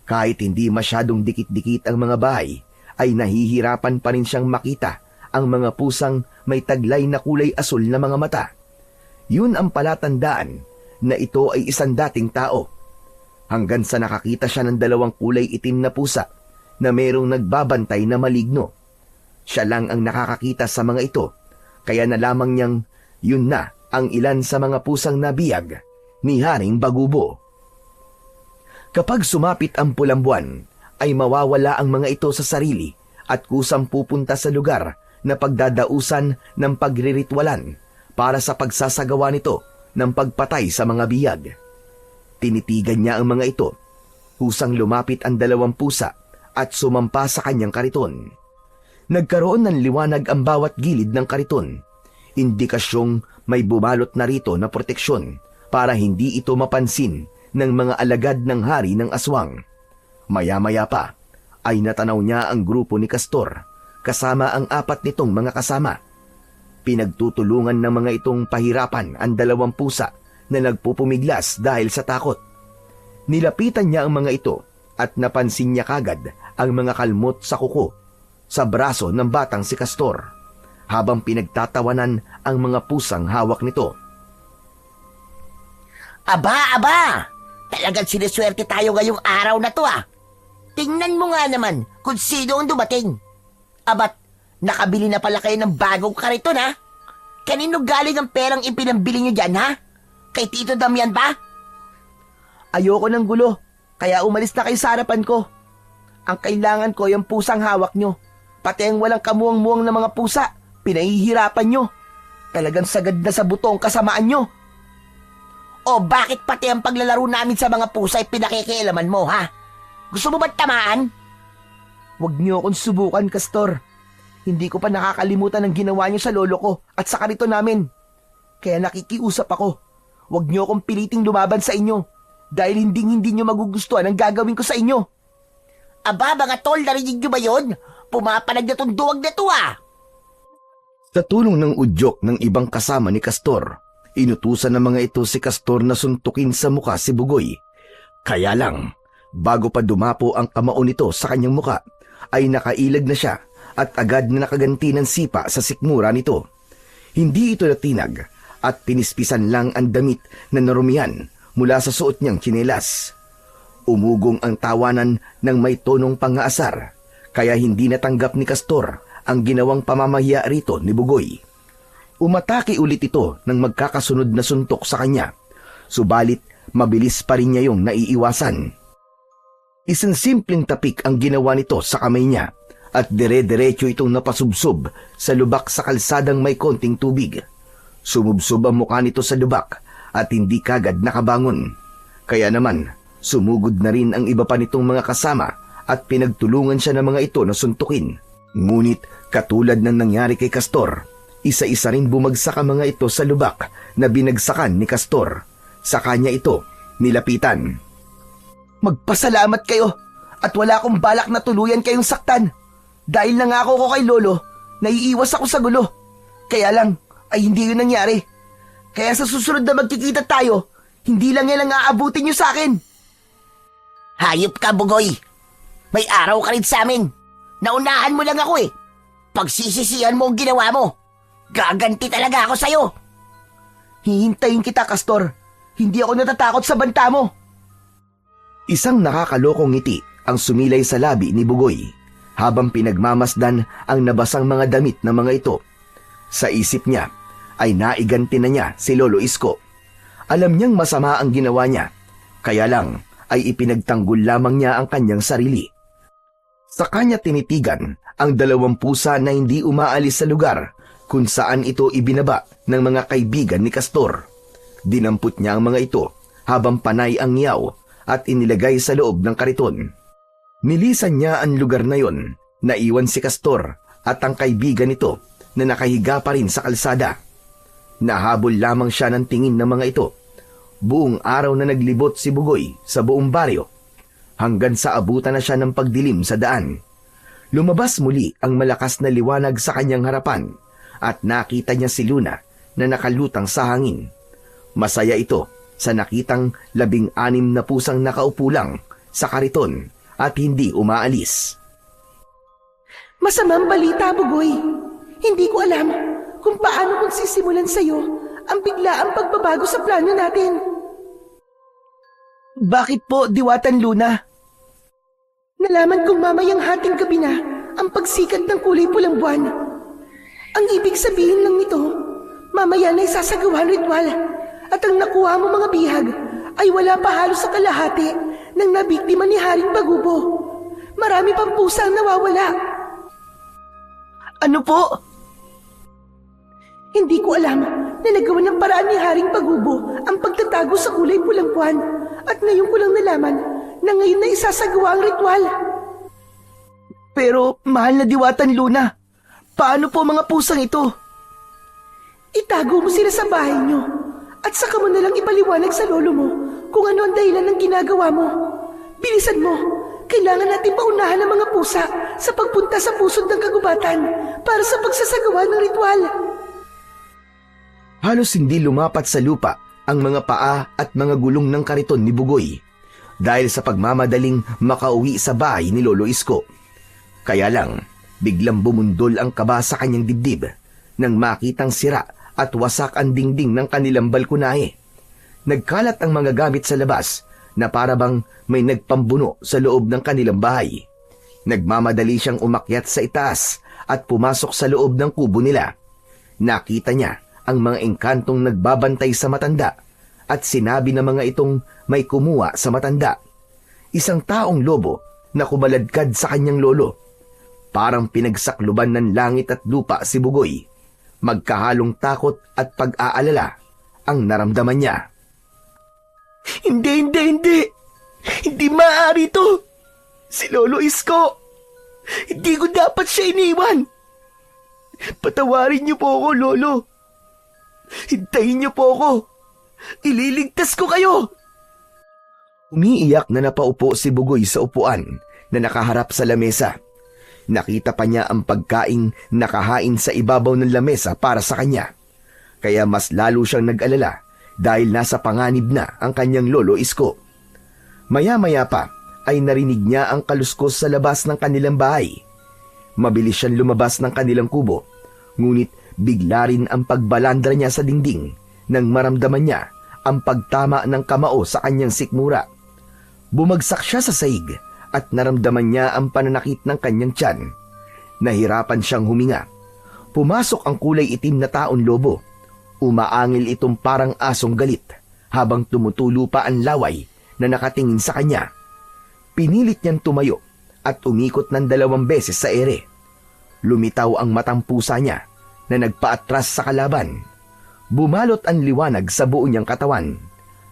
C: Kahit hindi masyadong dikit-dikit ang mga bahay, ay nahihirapan pa rin siyang makita ang mga pusang may taglay na kulay asul na mga mata. Yun ang palatandaan na ito ay isang dating tao. Hanggang sa nakakita siya ng dalawang kulay itim na pusa na mayroong nagbabantay na maligno. Siya lang ang nakakakita sa mga ito, kaya na lamang niyang yun na ang ilan sa mga pusang nabiyag ni Haring Bagubo. Kapag sumapit ang pulang buwan, ay mawawala ang mga ito sa sarili at kusang pupunta sa lugar na pagdadausan ng pagriritwalan para sa pagsasagawa nito ng pagpatay sa mga biyag. Tinitigan niya ang mga ito. Kusang lumapit ang dalawang pusa at sumampa sa kanyang kariton. Nagkaroon ng liwanag ang bawat gilid ng kariton, indikasyong may bumalot na rito na proteksyon para hindi ito mapansin ng mga alagad ng hari ng aswang. Maya-maya pa ay natanaw niya ang grupo ni Castor kasama ang 4 nitong mga kasama. Pinagtutulungan ng mga itong pahirapan ang dalawang pusa na nagpupumiglas dahil sa takot. Nilapitan niya ang mga ito at napansin niya kagad ang mga kalmot sa kuko sa braso ng batang si Castor habang pinagtatawanan ang mga pusang hawak nito.
D: Aba, aba! Talagang siniswerte tayo ngayong araw na to, ah. Tingnan mo nga naman kung sino ang dumating. Abat, nakabili na pala kayo ng bagong kariton, ha? Kanino galing ang perang ipinambili nyo dyan, ha? Kay Tito Damian ba?
B: Ayoko ng gulo, kaya umalis na kayo sa harapan ko. Ang kailangan ko yung pusang hawak nyo. Pati ang walang kamuang-muang na mga pusa, pinahihirapan nyo. Talagang sagad na sa buto ang kasamaan nyo.
D: O bakit pati ang paglalaro namin sa mga pusa ay pinakikialaman mo, ha? Gusto mo ba't tamaan?
B: Huwag niyo akong subukan, Castor. Hindi ko pa nakakalimutan ang ginawa niyo sa lolo ko at sa karito namin. Kaya nakikiusap ako. Huwag niyo akong piliting lumaban sa inyo dahil hindi niyo magugustuhan ang gagawin ko sa inyo.
D: Aba, mga tol, narinig niyo ba yun? Pumapalag na tong duwag na to, ah.
C: Sa tulong ng udyok ng ibang kasama ni Castor, inutusan ng mga ito si Castor na suntukin sa muka si Bugoy. Kaya lang, bago pa dumapo ang kamao nito sa kanyang muka, ay nakailag na siya at agad na nakaganti ng sipa sa sikmura nito. Hindi ito natinag at pinispisan lang ang damit na narumihan mula sa suot niyang tsinelas. Umugong ang tawanan ng may tonong pangaasar, kaya hindi natanggap ni Castor ang ginawang pamamahiya rito ni Bugoy. Umatake ulit ito ng magkakasunod na suntok sa kanya, subalit mabilis pa rin niya yung naiiwasan. Isang simpleng tapik ang ginawa nito sa kamay niya at dire-diretso itong napasubsob sa lubak sa kalsadang may konting tubig. Sumubsob ang mukha nito sa lubak at hindi kagad nakabangon. Kaya naman, sumugod na rin ang iba pa nitong mga kasama at pinagtulungan siya ng mga ito na suntukin. Ngunit katulad ng nangyari kay Castor, isa-isa rin bumagsak ang mga ito sa lubak na binagsakan ni Castor. Sa kanya ito nilapitan.
B: Magpasalamat kayo at wala akong balak na tuluyan kayong saktan. Dahil nangako ko kay Lolo, naiiwas ako sa gulo. Kaya lang ay hindi yun nangyari. Kaya sa susunod na magkikita tayo, hindi lang yan ang aabutin nyo sa akin.
D: Hayop ka, Bugoy. May araw ka rin sa amin. Naunahan mo lang ako, eh. Pagsisisihan mo ang ginawa mo. Gaganti talaga ako sa'yo.
B: Hihintayin kita, Castor. Hindi ako natatakot sa banta mo.
C: Isang nakakalokong ngiti ang sumilay sa labi ni Bugoy habang pinagmamasdan ang nabasang mga damit ng mga ito. Sa isip niya ay naiganti na niya si Lolo Isko. Alam niyang masama ang ginawa niya, kaya lang ay ipinagtanggol lamang niya ang kanyang sarili. Sa kanya tinitigan ang 2 pusa na hindi umaalis sa lugar kung saan ito ibinaba ng mga kaibigan ni Castor. Dinampot niya ang mga ito habang panay ang ngiyaw at inilagay sa loob ng kariton. Nilisan niya ang lugar na yon, naiwan si Castor at ang kaibigan nito na nakahiga pa rin sa kalsada. Nahabol lamang siya ng tingin ng mga ito. Buong araw na naglibot si Bugoy sa buong baryo hanggang sa abutan na siya ng pagdilim sa daan. Lumabas muli ang malakas na liwanag sa kanyang harapan at nakita niya si Luna na nakalutang sa hangin. Masaya ito sa nakitang 16 na pusang nakaupo lang sa kariton at hindi umaalis.
E: Masamang balita, Bugoy. Hindi ko alam kung paano kung sisimulan sa'yo ang biglaang pagbabago sa plano natin.
B: Bakit po, Diwatan Luna?
E: Nalaman kong mamayang hating gabi na ang pagsikat ng kulay pulang buwan. Ang ibig sabihin lang nito, mamaya na isasagawa ang ritual at ang nakuha mo mga bihag ay wala pa halos sa kalahati ng nabiktima ni Haring Bagubo. Marami pang pusa ang nawawala.
B: Ano po?
E: Hindi ko alam na nagawa ng paraan ni Haring Bagubo ang pagtatago sa kulay pulang buwan at ngayon ko lang nalaman na ngayon na isasagawa ang ritual.
B: Pero, mahal na Diwatan Luna, paano po mga pusang ito?
E: Itago mo sila sa bahay nyo at saka mo na lang ipaliwanag sa lolo mo kung ano ang dahilan ng ginagawa mo. Bilisan mo, kailangan natin paunahan ang mga pusa sa pagpunta sa pusod ng kagubatan para sa pagsasagawa ng ritual.
C: Halos hindi lumapat sa lupa ang mga paa at mga gulong ng kariton ni Bugoy dahil sa pagmamadaling makauwi sa bahay ni Lolo Isko. Kaya lang, biglang bumundol ang kaba sa kanyang dibdib nang makitang sira at wasak ang dingding ng kanilang balkonahe. Nagkalat ang mga gamit sa labas na parabang may nagpambuno sa loob ng kanilang bahay. Nagmamadali siyang umakyat sa itaas at pumasok sa loob ng kubo nila. Nakita niya ang mga engkantong nagbabantay sa matanda at sinabi ng mga itong may kumuha sa matanda. Isang taong lobo na kumaladkad sa kanyang lolo. Parang pinagsakluban ng langit at lupa si Bugoy. Magkahalong takot at pag-aalala ang naramdaman niya.
B: Hindi! Hindi maaari ito! Si Lolo Isko! Hindi ko dapat siya iniwan! Patawarin niyo po ako, Lolo! Hintayin niyo po ako! Ililigtas ko kayo!
C: Umiiyak na napaupo si Bugoy sa upuan na nakaharap sa lamesa. Nakita pa niya ang pagkaing nakahain sa ibabaw ng lamesa para sa kanya. Kaya mas lalo siyang nag-alala dahil nasa panganib na ang kanyang Lolo Isko. Maya-maya pa ay narinig niya ang kaluskos sa labas ng kanilang bahay. Mabilis siyang lumabas ng kanilang kubo, ngunit bigla rin ang pagbalandra niya sa dingding nang maramdaman niya ang pagtama ng kamao sa kanyang sikmura. Bumagsak siya sa saig at naramdaman niya ang pananakit ng kanyang tiyan. Nahirapan siyang huminga. Pumasok ang kulay itim na taon lobo. Umaangil itong parang asong galit habang tumutulo pa ang laway na nakatingin sa kanya. Pinilit niyang tumayo at umikot ng 2 beses sa ere. Lumitaw ang matang pusa niya na nagpaatras sa kalaban. Bumalot ang liwanag sa buo niyang katawan.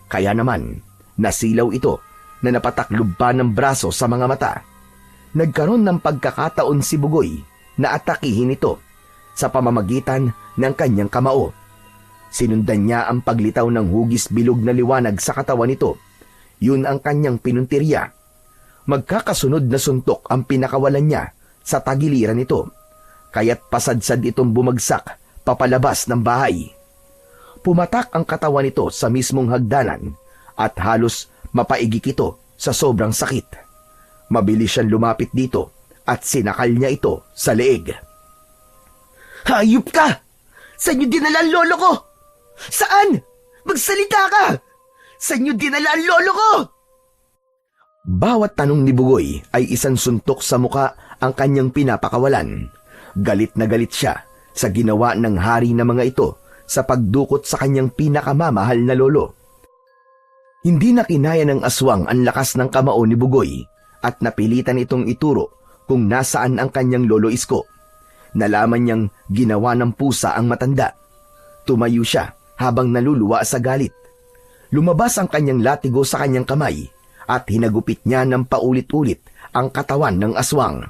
C: Kaya naman, nasilaw ito na napataklob pa ng braso sa mga mata. Nagkaroon ng pagkakataon si Bugoy na atakihin ito sa pamamagitan ng kanyang kamao. Sinundan niya ang paglitaw ng hugis bilog na liwanag sa katawan nito. Yun ang kanyang pinuntirya. Magkakasunod na suntok ang pinakawalan niya sa tagiliran nito, kaya't pasadsad itong bumagsak papalabas ng bahay. Pumatak ang katawan nito sa mismong hagdanan at halos mapaigik ito sa sobrang sakit. Mabilis siyang lumapit dito at sinakal niya ito sa leeg.
B: Hayop ka! Saan niyo dinala ang lolo ko? Saan? Magsalita ka! Saan niyo dinala ang lolo ko?
C: Bawat tanong ni Bugoy ay isang suntok sa muka ang kanyang pinapakawalan. Galit na galit siya sa ginawa ng hari na mga ito sa pagdukot sa kanyang pinakamamahal na lolo. Hindi na kinaya ng aswang ang lakas ng kamao ni Bugoy at napilitan itong ituro kung nasaan ang kanyang lolo Isko. Nalaman niyang ginawa ng pusa ang matanda. Tumayo siya habang naluluwa sa galit. Lumabas ang kanyang latigo sa kanyang kamay at hinagupit niya ng paulit-ulit ang katawan ng aswang.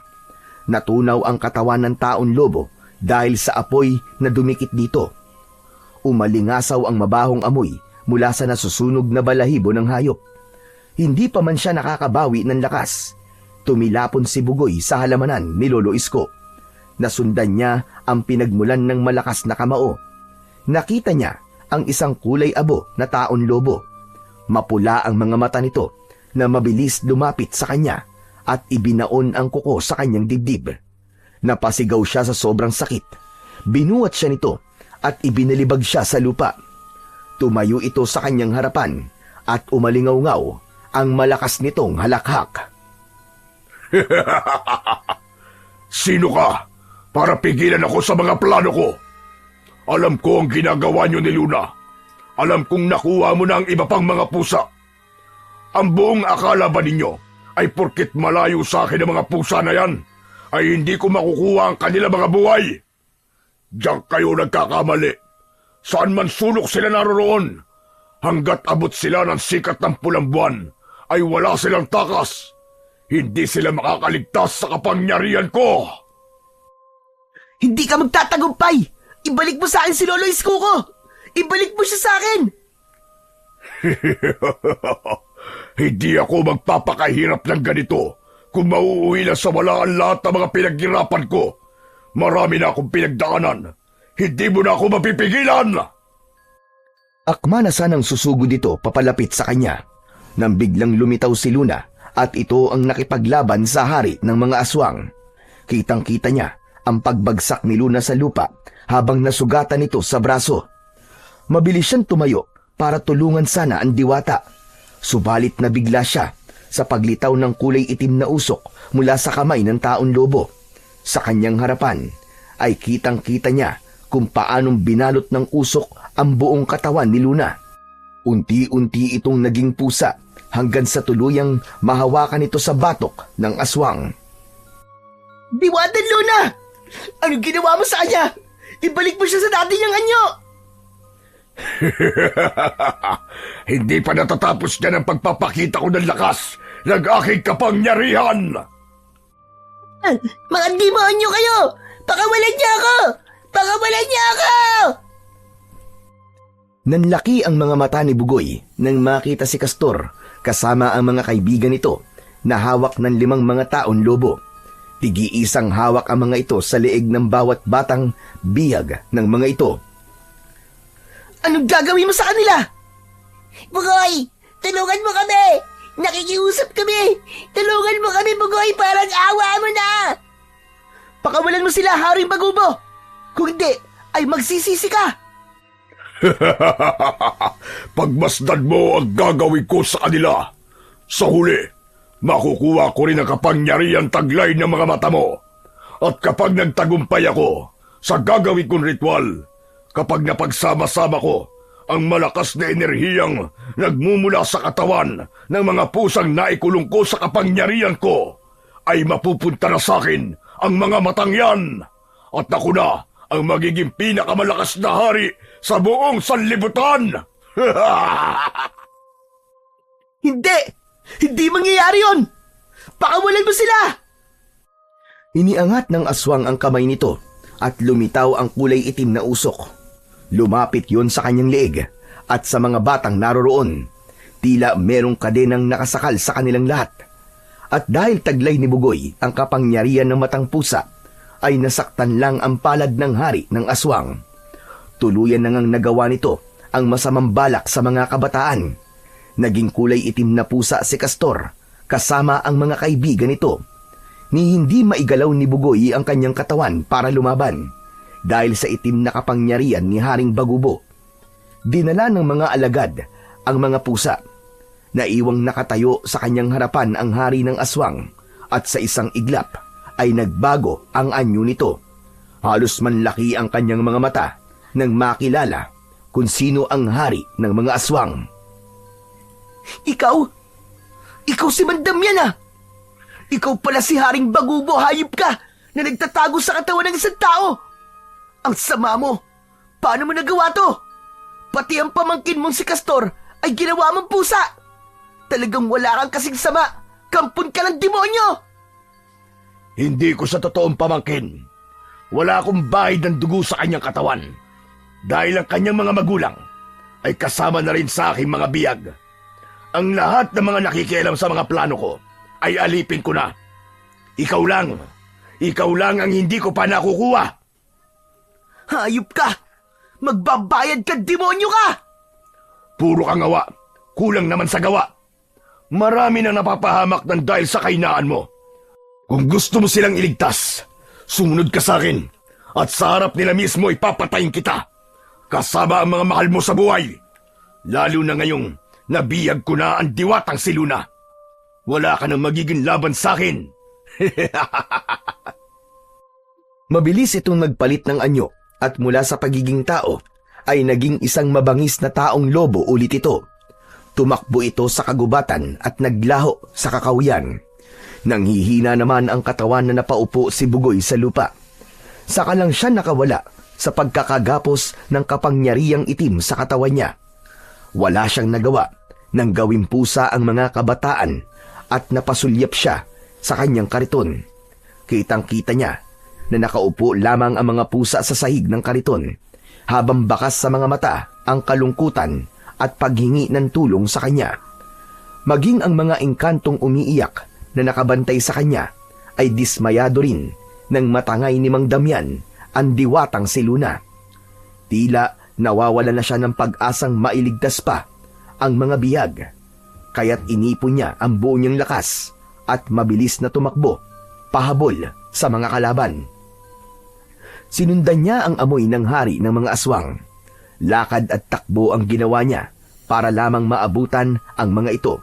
C: Natunaw ang katawan ng taon lobo dahil sa apoy na dumikit dito. Umalingasaw ang mabahong amoy mula sa nasusunog na balahibo ng hayop. Hindi pa man siya nakakabawi ng lakas. Tumilapon si Bugoy sa halamanan ni Lolo Isko. Nasundan niya ang pinagmulan ng malakas na kamao. Nakita niya ang isang kulay abo na taon lobo. Mapula ang mga mata nito na mabilis lumapit sa kanya at ibinaon ang kuko sa kanyang dibdib. Napasigaw siya sa sobrang sakit. Binuhat siya nito at ibinalibag siya sa lupa. Tumayo ito sa kanyang harapan at umalingaw-ngaw ang malakas nitong halakhak.
A: Sino ka? Para pigilan ako sa mga plano ko. Alam ko ang ginagawa niyo ni Luna. Alam kong nakuha mo na ang iba pang mga pusa. Ang buong akala ba ninyo ay porkit malayo sa akin ang mga pusa na yan, ay hindi ko makukuha ang kanila mga buhay? Diyan kayo nagkakamali. Saan man sulok sila naroroon, hanggat abot sila ng sikat ng pulang buwan, ay wala silang takas. Hindi sila makakaligtas sa kapangyarihan ko.
B: Hindi ka magtatagumpay! Ibalik mo sa akin si Lolo Isko ko! Ibalik mo siya sa akin!
A: Hindi ako magpapakahirap ng ganito kung mauuwi na sa wala ang lahat ng mga pinaghirapan ko. Marami na akong pinagdaanan. Hindi mo na ako mapipigilan!
C: Akma na sanang susugod ito papalapit sa kanya nang biglang lumitaw si Luna at ito ang nakipaglaban sa hari ng mga aswang. Kitang-kita niya ang pagbagsak ni Luna sa lupa habang nasugatan ito sa braso. Mabilis siyang tumayo para tulungan sana ang diwata. Subalit nabigla siya sa paglitaw ng kulay itim na usok mula sa kamay ng taon lobo. Sa kanyang harapan ay kitang-kita niya kung paanong binalot ng usok ang buong katawan ni Luna. Unti-unti itong naging pusa hanggang sa tuluyang mahawakan ito sa batok ng aswang.
B: Diwata Luna! Anong ginawa mo sa kanya? Ibalik mo siya sa dati niyang anyo!
A: Hindi pa natatapos niyan ang pagpapakita ko ng lakas ng aking kapangyarihan!
D: Mga demonyo kayo! Pakawalan niya ako! Pakawalan niya ako!
C: Nanlaki ang mga mata ni Bugoy nang makita si Castor kasama ang mga kaibigan nito na hawak ng 5 mga taon lobo. Tigi-isang hawak ang mga ito sa leeg ng bawat batang biyag ng mga ito.
B: Anong gagawin mo sa kanila?
D: Bugoy! Tulungan mo kami! Nakikiusap kami! Tulungan mo kami, Bugoy! Parang awa mo na!
B: Pakawalan mo sila, Haring Bagubo! Kung hindi, ay magsisisi ka!
A: Pagmasdan mo ang gagawin ko sa kanila. Sa huli, makukuha ko rin ang kapangyarihan taglay ng mga mata mo. At kapag nagtagumpay ako sa gagawin kong ritual, kapag napagsama-sama ko ang malakas na enerhiyang nagmumula sa katawan ng mga pusang naikulong ko sa kapangyarihan ko, ay mapupunta na sa akin ang mga matang yan. At ako na ang magiging pinakamalakas na hari sa buong sanlibutan.
B: Hindi! Hindi mangyayari yun! Pakawalan mo sila!
C: Iniangat ng aswang ang kamay nito at lumitaw ang kulay itim na usok. Lumapit yon sa kanyang leeg at sa mga batang naroroon. Tila merong kadenang nakasakal sa kanilang lahat. At dahil taglay ni Bugoy ang kapangyarihan ng matang pusa, ay nasaktan lang ang palad ng hari ng aswang. Tuluyan na ngang nagawa nito ang masamang balak sa mga kabataan. Naging kulay itim na pusa si Castor kasama ang mga kaibigan nito. Ni hindi maigalaw ni Bugoy ang kanyang katawan para lumaban dahil sa itim na kapangyarihan ni Haring Bagubo. Dinala ng mga alagad ang mga pusa. Naiwang nakatayo sa kanyang harapan ang hari ng aswang at sa isang iglap ay nagbago ang anyo nito. Halos manlaki ang kanyang mga mata nang makilala kung sino ang hari ng mga aswang.
B: Ikaw? Ikaw si Mandamyan ah! Ikaw pala si Haring Bagubo, hayop ka, na nagtatago sa katawan ng isang tao! Ang sama mo! Paano mo nagawa to? Pati ang pamangkin mong si Castor ay ginawa mong pusa! Talagang wala kang kasing sama! Kampon ka ng demonyo!
A: Hindi ko sa totoong pamangkin. Wala akong bahid ng dugo sa kanyang katawan. Dahil ang kanyang mga magulang ay kasama na rin sa aking mga biyag. Ang lahat ng mga nakikialam sa mga plano ko ay alipin ko na. Ikaw lang ang hindi ko pa nakukuha.
B: Hayop ka! Magbabayad ka, demonyo ka!
A: Puro kang gawa, kulang naman sa gawa. Marami na napapahamak ng dahil sa kahinaan mo. Kung gusto mo silang iligtas, sumunod ka sa akin at sa harap nila mismo ipapatayin kita. Kasama ang mga mahal mo sa buhay. Lalo na ngayong nabiyag ko na ang diwatang si Luna. Wala ka nang magiging laban sa akin.
C: Mabilis itong nagpalit ng anyo at mula sa pagiging tao ay naging isang mabangis na taong lobo ulit ito. Tumakbo ito sa kagubatan at naglaho sa kakawian. Nanghihina naman ang katawan na napaupo si Bugoy sa lupa. Saka lang siya nakawala sa pagkakagapos ng kapangyarihang itim sa katawan niya. Wala siyang nagawa nang gawing pusa ang mga kabataan at napasulyap siya sa kanyang kariton. Kitang-kita niya na nakaupo lamang ang mga pusa sa sahig ng kariton habang bakas sa mga mata ang kalungkutan at paghingi ng tulong sa kanya. Maging ang mga engkantong umiiyak na nakabantay sa kanya ay dismayado rin nang matangay ni Mang Damian ang diwatang si Luna. Tila nawawala na siya ng pag-asang mailigtas pa ang mga biyag, kaya't inipon niya ang buo niyang lakas at mabilis na tumakbo pahabol sa mga kalaban. Sinundan niya ang amoy ng hari ng mga aswang. Lakad at takbo ang ginawa niya para lamang maabutan ang mga ito.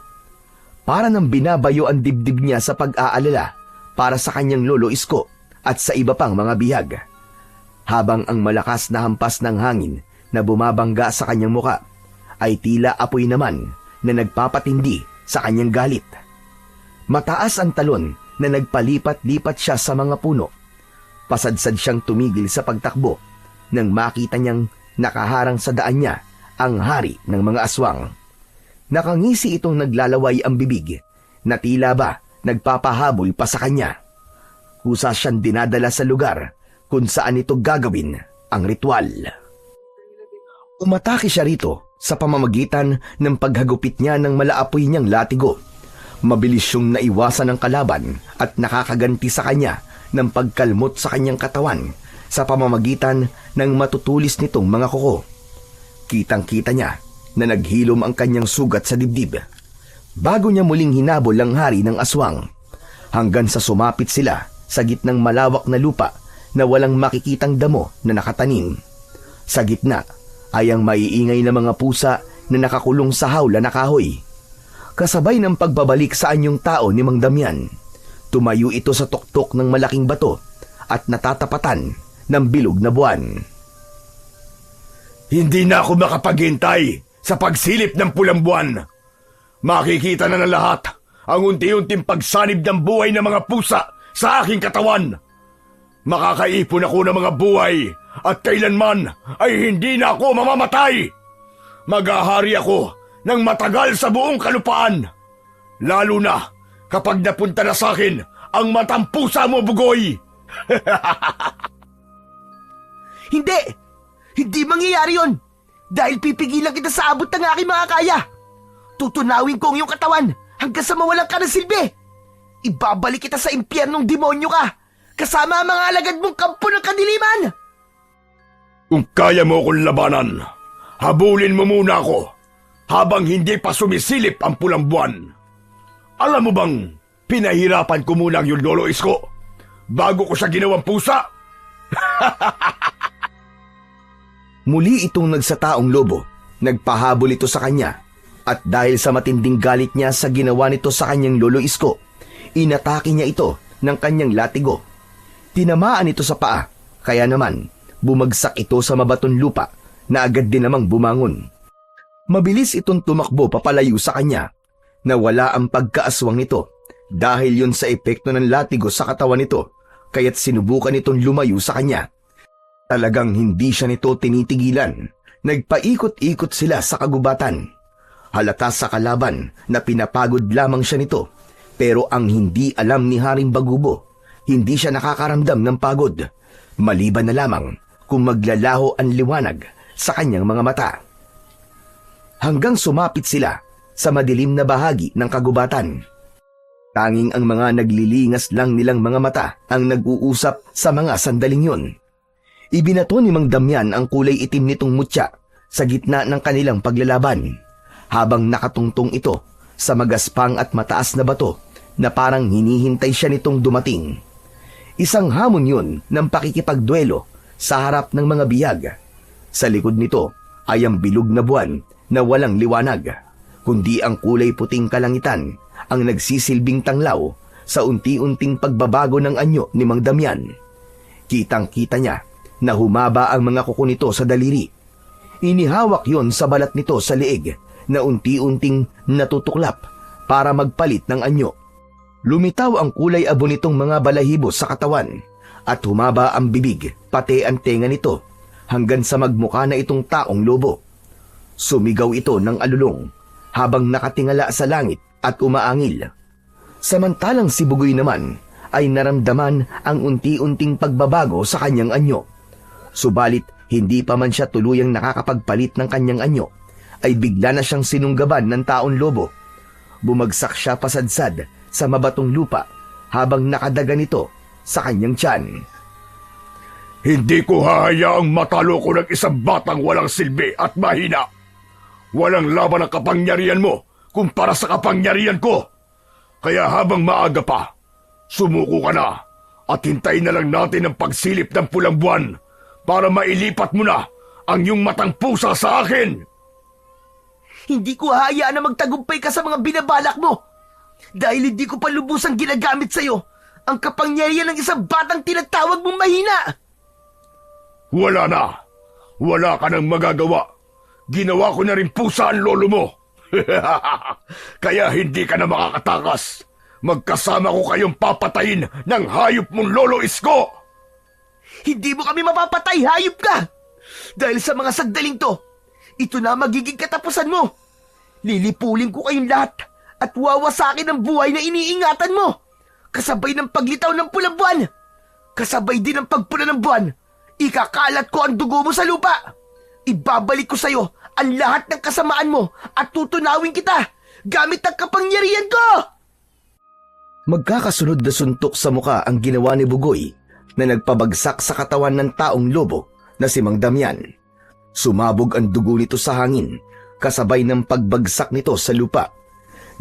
C: Para nang binabayo ang dibdib niya sa pag-aalala para sa kanyang lolo Isko at sa iba pang mga bihag. Habang ang malakas na hampas ng hangin na bumabangga sa kanyang muka ay tila apoy naman na nagpapatindi sa kanyang galit. Mataas ang talon na nagpalipat-lipat siya sa mga puno. Pasadsad siyang tumigil sa pagtakbo nang makita niyang nakaharang sa daan niya ang hari ng mga aswang. Nakangisi itong naglalaway ang bibig na tila ba nagpapahabol pa sa kanya. Kusa siyang dinadala sa lugar kung saan ito gagawin ang ritual. Umatake siya rito sa pamamagitan ng paghagupit niya ng malaapoy niyang latigo. Mabilis siyang naiwasan ng kalaban at nakakaganti sa kanya ng pagkalmot sa kanyang katawan sa pamamagitan ng matutulis nitong mga kuko. Kitang-kita niya na naghilom ang kanyang sugat sa dibdib. Bago niya muling hinabol ang hari ng aswang, hanggang sa sumapit sila sa gitnang malawak na lupa na walang makikitang damo na nakatanim. Sa gitna ay ang maiingay na mga pusa na nakakulong sa hawla na kahoy. Kasabay ng pagbabalik sa anyong tao ni Mang Damian, tumayo ito sa tuktok ng malaking bato at natatapatan ng bilog na buwan.
A: Hindi na ako makapaghintay sa pagsilip ng pulang buwan. Makikita na ng lahat ang unti-unting pagsanib ng buhay ng mga pusa sa aking katawan. Makakaipon ako ng mga buhay at kailanman ay hindi na ako mamamatay. Maghahari ako ng matagal sa buong kalupaan. Lalo na kapag napunta na sa akin ang matang pusa mo, Bugoy.
B: Hindi! Hindi mangyayari yon! Dahil pipigilan kita sa abot ng aking mga kaya! Tutunawin ko ang iyong katawan hanggang sa mawalan ka ng silbi! Ibabalik kita sa impyernong demonyo ka! Kasama ang mga alagad mong kampo ng kadiliman!
A: Kung kaya mo akong labanan, habulin mo muna ako habang hindi pa sumisilip ang pulang buwan. Alam mo bang pinahirapan ko muna ang yung lolo Isko bago ko siya ginawang pusa?
C: Muli itong nagsataong lobo Nagpahabol ito sa kanya at dahil sa matinding galit niya sa ginawa nito sa kanyang lolo Isko, inatake niya ito ng kanyang latigo. Tinamaan ito sa paa, kaya naman bumagsak ito sa mabatong lupa na agad din namang bumangon. Mabilis itong tumakbo papalayo sa kanya. Nawala ang pagkaaswang nito dahil yon sa epekto ng latigo sa katawan nito, kaya't sinubukan itong lumayo sa kanya. Talagang hindi siya nito tinitigilan. Nagpaikot-ikot sila sa kagubatan. Halata sa kalaban na pinapagod lamang siya nito, pero ang hindi alam ni Haring Bagubo, hindi siya nakakaramdam ng pagod, maliban na lamang kung maglalaho ang liwanag sa kanyang mga mata. Hanggang sumapit sila sa madilim na bahagi ng kagubatan. Tanging ang mga naglilingas lang nilang mga mata ang nag-uusap sa mga sandaling yun. Ibinato ni Mang Damian ang kulay itim nitong mutya sa gitna ng kanilang paglalaban, habang nakatungtong ito sa magaspang at mataas na bato na parang hinihintay siya nitong dumating. Isang hamon yun ng pakikipagduelo sa harap ng mga biyag. Sa likod nito ay ang bilog na buwan na walang liwanag, kundi ang kulay puting kalangitan ang nagsisilbing tanglaw sa unti-unting pagbabago ng anyo ni Mang Damian. Kitang-kita niya na humaba ang mga kuko nito sa daliri. Inihawak yon sa balat nito sa leeg na unti-unting natutuklap para magpalit ng anyo. Lumitaw ang kulay abo nitong mga balahibo sa katawan at humaba ang bibig pati ang tenga nito hanggang sa magmukha na itong taong lobo. Sumigaw ito ng alulong habang nakatingala sa langit at umaangil. Samantalang si Bugoy naman ay naramdaman ang unti-unting pagbabago sa kanyang anyo. Subalit hindi pa man siya tuluyang nakakapagpalit ng kanyang anyo, ay bigla na siyang sinunggaban ng taong lobo. Bumagsak siya pasadsad sa mabatong lupa habang nakadaga nito sa kanyang tiyan.
A: Hindi ko hahayaang matalo ko ng isang batang walang silbi at mahina. Walang laban ang kapangyarihan mo kumpara sa kapangyarihan ko. Kaya habang maaga pa, sumuko ka na at hintayin na lang natin ang pagsilip ng pulang buwan para mailipat mo na ang iyong matang pusa sa akin.
B: Hindi ko hahayaan na magtagumpay ka sa mga binabalak mo. Dahil hindi ko pa lubusang ginagamit sa'yo ang kapangyarihan ng isang batang tinatawag mong mahina.
A: Wala na. Wala ka nang magagawa. Ginawa ko na rin pusa ang lolo mo. Kaya hindi ka na makakatakas. Magkasama ko kayong papatayin ng hayop mong lolo Isko.
B: Hindi mo kami mapapatay, hayop ka! Dahil sa mga sagdaling to, ito na magiging katapusan mo. Lilipulin ko kayong lahat at wawasakin ang buhay na iniingatan mo. Kasabay ng paglitaw ng pulang buwan. Kasabay din ng pagpula ng buwan. Ikakalat ko ang dugo mo sa lupa. Ibabalik ko sa'yo ang lahat ng kasamaan mo at tutunawin kita gamit ang kapangyarihan ko!
C: Magkakasunod na suntok sa muka ang ginawa ni Bugoy na nagpabagsak sa katawan ng taong lobo na si Mang Damian. Sumabog ang dugo nito sa hangin kasabay ng pagbagsak nito sa lupa.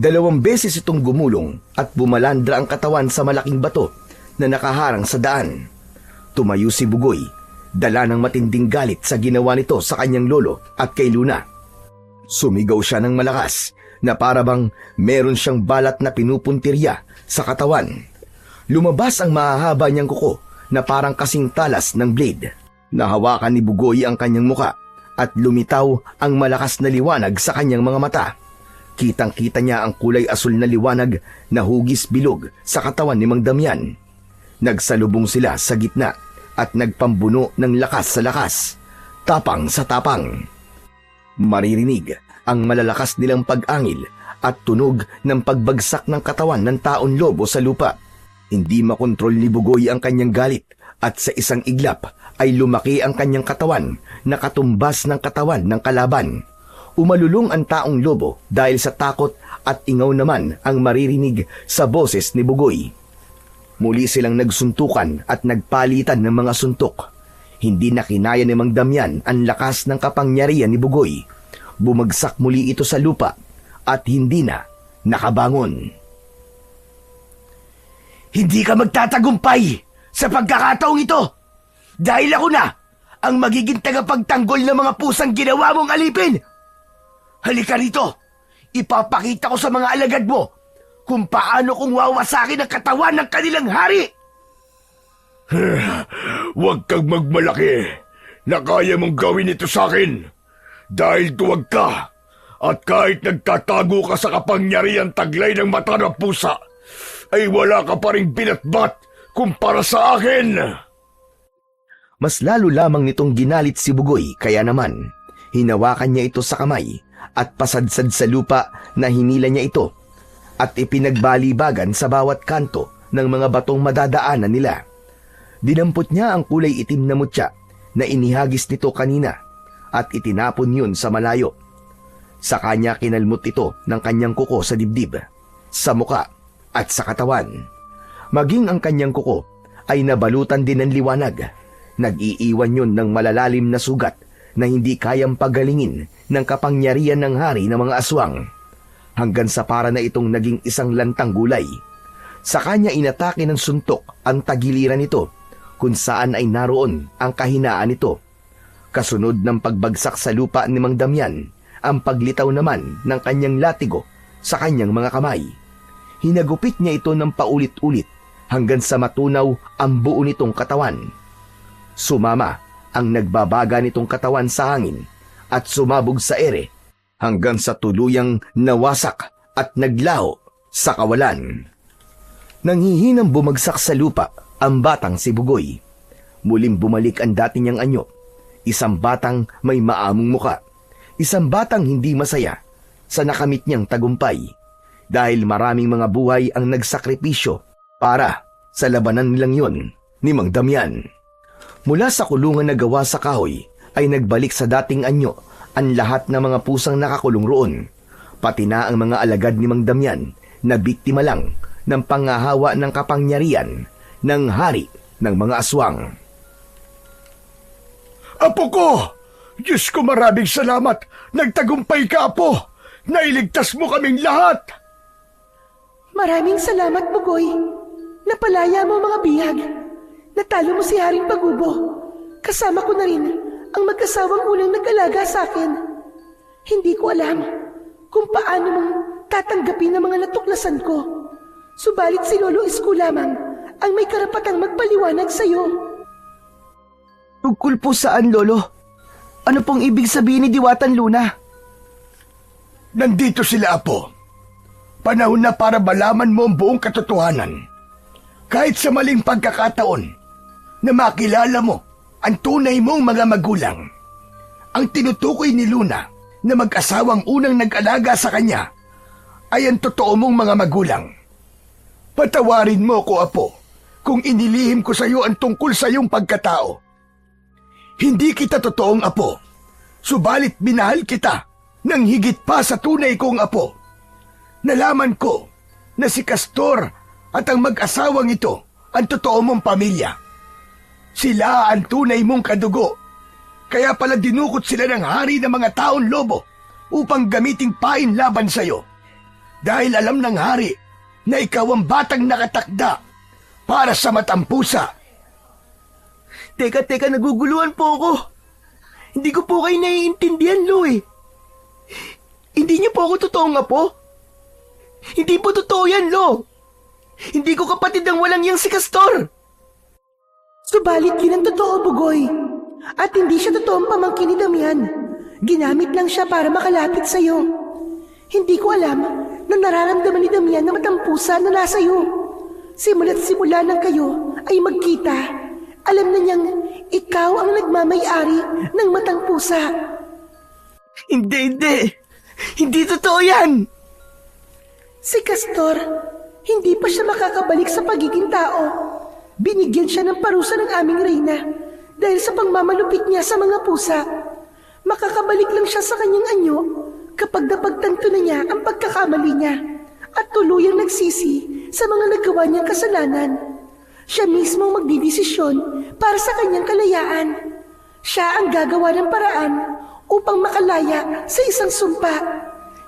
C: 2 beses itong gumulong at bumalandra ang katawan sa malaking bato na nakaharang sa daan. Tumayo si Bugoy, dala ng matinding galit sa ginawa nito sa kanyang lolo at kay Luna. Sumigaw siya ng malakas na parabang meron siyang balat na pinupuntirya sa katawan. Lumabas ang mahahaba niyang kuko na parang kasing talas ng blade. Nahawakan ni Bugoy ang kanyang muka at lumitaw ang malakas na liwanag sa kanyang mga mata. Kitang-kita niya ang kulay asul na liwanag na hugis bilog sa katawan ni Mang Damian. Nagsalubong sila sa gitna at nagpambuno ng lakas sa lakas, tapang sa tapang. Maririnig ang malalakas nilang pag-angil at tunog ng pagbagsak ng katawan ng taong lobo sa lupa. Hindi makontrol ni Bugoy ang kanyang galit at sa isang iglap ay lumaki ang kanyang katawan na katumbas ng katawan ng kalaban. Umalulong ang taong lobo dahil sa takot at ingaw naman ang maririnig sa boses ni Bugoy. Muli silang nagsuntukan at nagpalitan ng mga suntok. Hindi na kinaya ni Mang Damian ang lakas ng kapangyarihan ni Bugoy. Bumagsak muli ito sa lupa at hindi na nakabangon.
A: Hindi ka magtatagumpay sa pagkakataong ito dahil ako na ang magiging tagapagtanggol ng mga pusang ginawa mong alipin. Halika rito! Ipapakita ko sa mga alagad mo kung paano kong wawasakin ang katawan ng kanilang hari! Huwag kang magmalaki na kaya mong gawin ito sa akin dahil duwag ka at kahit nagtatago ka sa kapangyarihan taglay ng mata ng pusa ay wala ka pa ring binatbat kumpara sa akin.
C: Mas lalo lamang nitong ginalit si Bugoy kaya naman hinawakan niya ito sa kamay at pasadsad sa lupa na hinila niya ito at ipinagbalibagan sa bawat kanto ng mga batong madadaanan nila. Dinampot niya ang kulay itim na mutya na inihagis nito kanina at itinapon yun sa malayo. Sa kanya kinalmot ito ng kanyang kuko sa dibdib, sa muka at sa katawan. Maging ang kanyang kuko ay nabalutan din ng liwanag. Nag-iiwan yun ng malalalim na sugat na hindi kayang pagalingin ng kapangyarihan ng hari ng mga aswang. Hanggang sa para na itong naging isang lantang gulay. Sa kanya inatake ng suntok ang tagiliran nito kung saan ay naroon ang kahinaan nito. Kasunod ng pagbagsak sa lupa ni Mang Damian, ang paglitaw naman ng kanyang latigo sa kanyang mga kamay. Hinagupit niya ito ng paulit-ulit hanggang sa matunaw ang buo nitong katawan. Sumama ang nagbabaga nitong katawan sa hangin at sumabog sa ere hanggang sa tuluyang nawasak at naglaho sa kawalan. Nanghihinang bumagsak sa lupa ang batang si Bugoy. Muling bumalik ang dati niyang anyo. Isang batang may maamong muka. Isang batang hindi masaya sa nakamit niyang tagumpay dahil maraming mga buhay ang nagsakripisyo para sa labanan nilang yon ni Mang Damian. Mula sa kulungan na gawa sa kahoy ay nagbalik sa dating anyo ang lahat ng mga pusang nakakulong roon, pati na ang mga alagad ni Mang Damian na biktima lang ng pangahawa ng kapangyarihan ng hari ng mga aswang.
A: Apo ko! Diyos ko, maraming salamat! Nagtagumpay ka, Apo! Nailigtas mo kaming lahat!
E: Maraming salamat, Bugoy. Napalaya mo mga bihag. Natalo mo si Haring Pagubo. Kasama ko na rin ang mag-asawang unang nag-alaga sa akin. Hindi ko alam kung paano mong tatanggapin ang mga natuklasan ko. Subalit si Lolo Isko lamang ang may karapatang magpaliwanag sa iyo.
B: Tungkol po saan, Lolo? Ano pong ibig sabihin ni Diwatan Luna?
A: Nandito sila, Apo. Panahon na para malaman mo ang buong katotohanan. Kahit sa maling pagkakataon na makilala mo ang tunay mong mga magulang. Ang tinutukoy ni Luna na mag-asawang unang nag-alaga sa kanya ay ang totoo mong mga magulang. Patawarin mo ko, Apo, kung inilihim ko sa iyo ang tungkol sa iyong pagkatao. Hindi kita totoong apo, subalit minahal kita ng higit pa sa tunay kong apo. Nalaman ko na si Castor at ang mag-asawang ito ang totoo mong pamilya. Sila ang tunay mong kadugo, kaya pala dinukot sila ng hari ng mga taon lobo upang gamiting pain laban sa iyo. Dahil alam ng hari na ikaw ang batang nakatakda para sa matampusa.
B: Teka, naguguluhan po ako. Hindi ko po kayo naiintindihan, Lo eh. Hindi niyo po ako totoong apo? Hindi po totoo yan, Lo. Hindi ko kapatid ang walang yang si Castor.
E: Subalit yun ang totoo, Bugoy. At hindi siya totoong pamangkin ni Damian. Ginamit lang siya para makalapit sa iyo. Hindi ko alam na nararamdaman ni Damian na matampusa na nasa iyo. Simula't simula nang kayo ay magkita, alam na niyang ikaw ang nagmamay-ari ng matang pusa.
B: Hindi. Hindi totoo yan.
E: Si Castor, hindi pa siya makakabalik sa pagiging tao. Binigyan siya ng parusa ng aming reyna dahil sa pangmamalupit niya sa mga pusa. Makakabalik lang siya sa kanyang anyo kapag napagtanto na niya ang pagkakamali niya at tuluyang nagsisi sa mga nagawa niyang kasalanan. Siya mismo ang magdidesisyon para sa kanyang kalayaan. Siya ang gagawa ng paraan upang makalaya sa isang sumpa.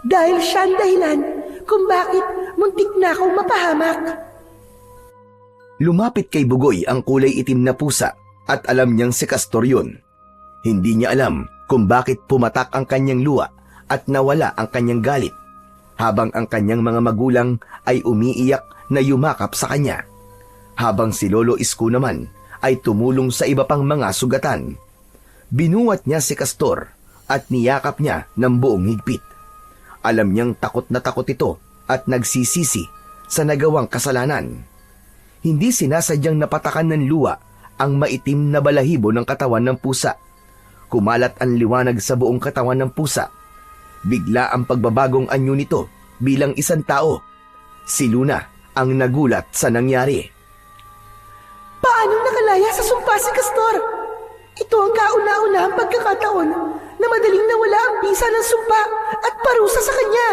E: Dahil siya ang dahilan kung bakit muntik na akong mapahamak.
C: Lumapit kay Bugoy ang kulay itim na pusa at alam niyang si Castor yun. Hindi niya alam kung bakit pumatak ang kanyang luha at nawala ang kanyang galit, habang ang kanyang mga magulang ay umiiyak na yumakap sa kanya, habang si Lolo Isko naman ay tumulong sa iba pang mga sugatan. Binuwat niya si Castor at niyakap niya ng buong higpit. Alam niyang takot na takot ito at nagsisisi sa nagawang kasalanan. Hindi sinasadyang napatakan ng luha ang maitim na balahibo ng katawan ng pusa. Kumalat ang liwanag sa buong katawan ng pusa. Bigla ang pagbabagong anyo nito bilang isang tao. Si Luna ang nagulat sa nangyari.
E: Paano nakalaya sa sumpa si Castor? Ito ang kauna-unahang pagkakataon na madaling nawala ang bisa ng sumpa at parusa sa kanya.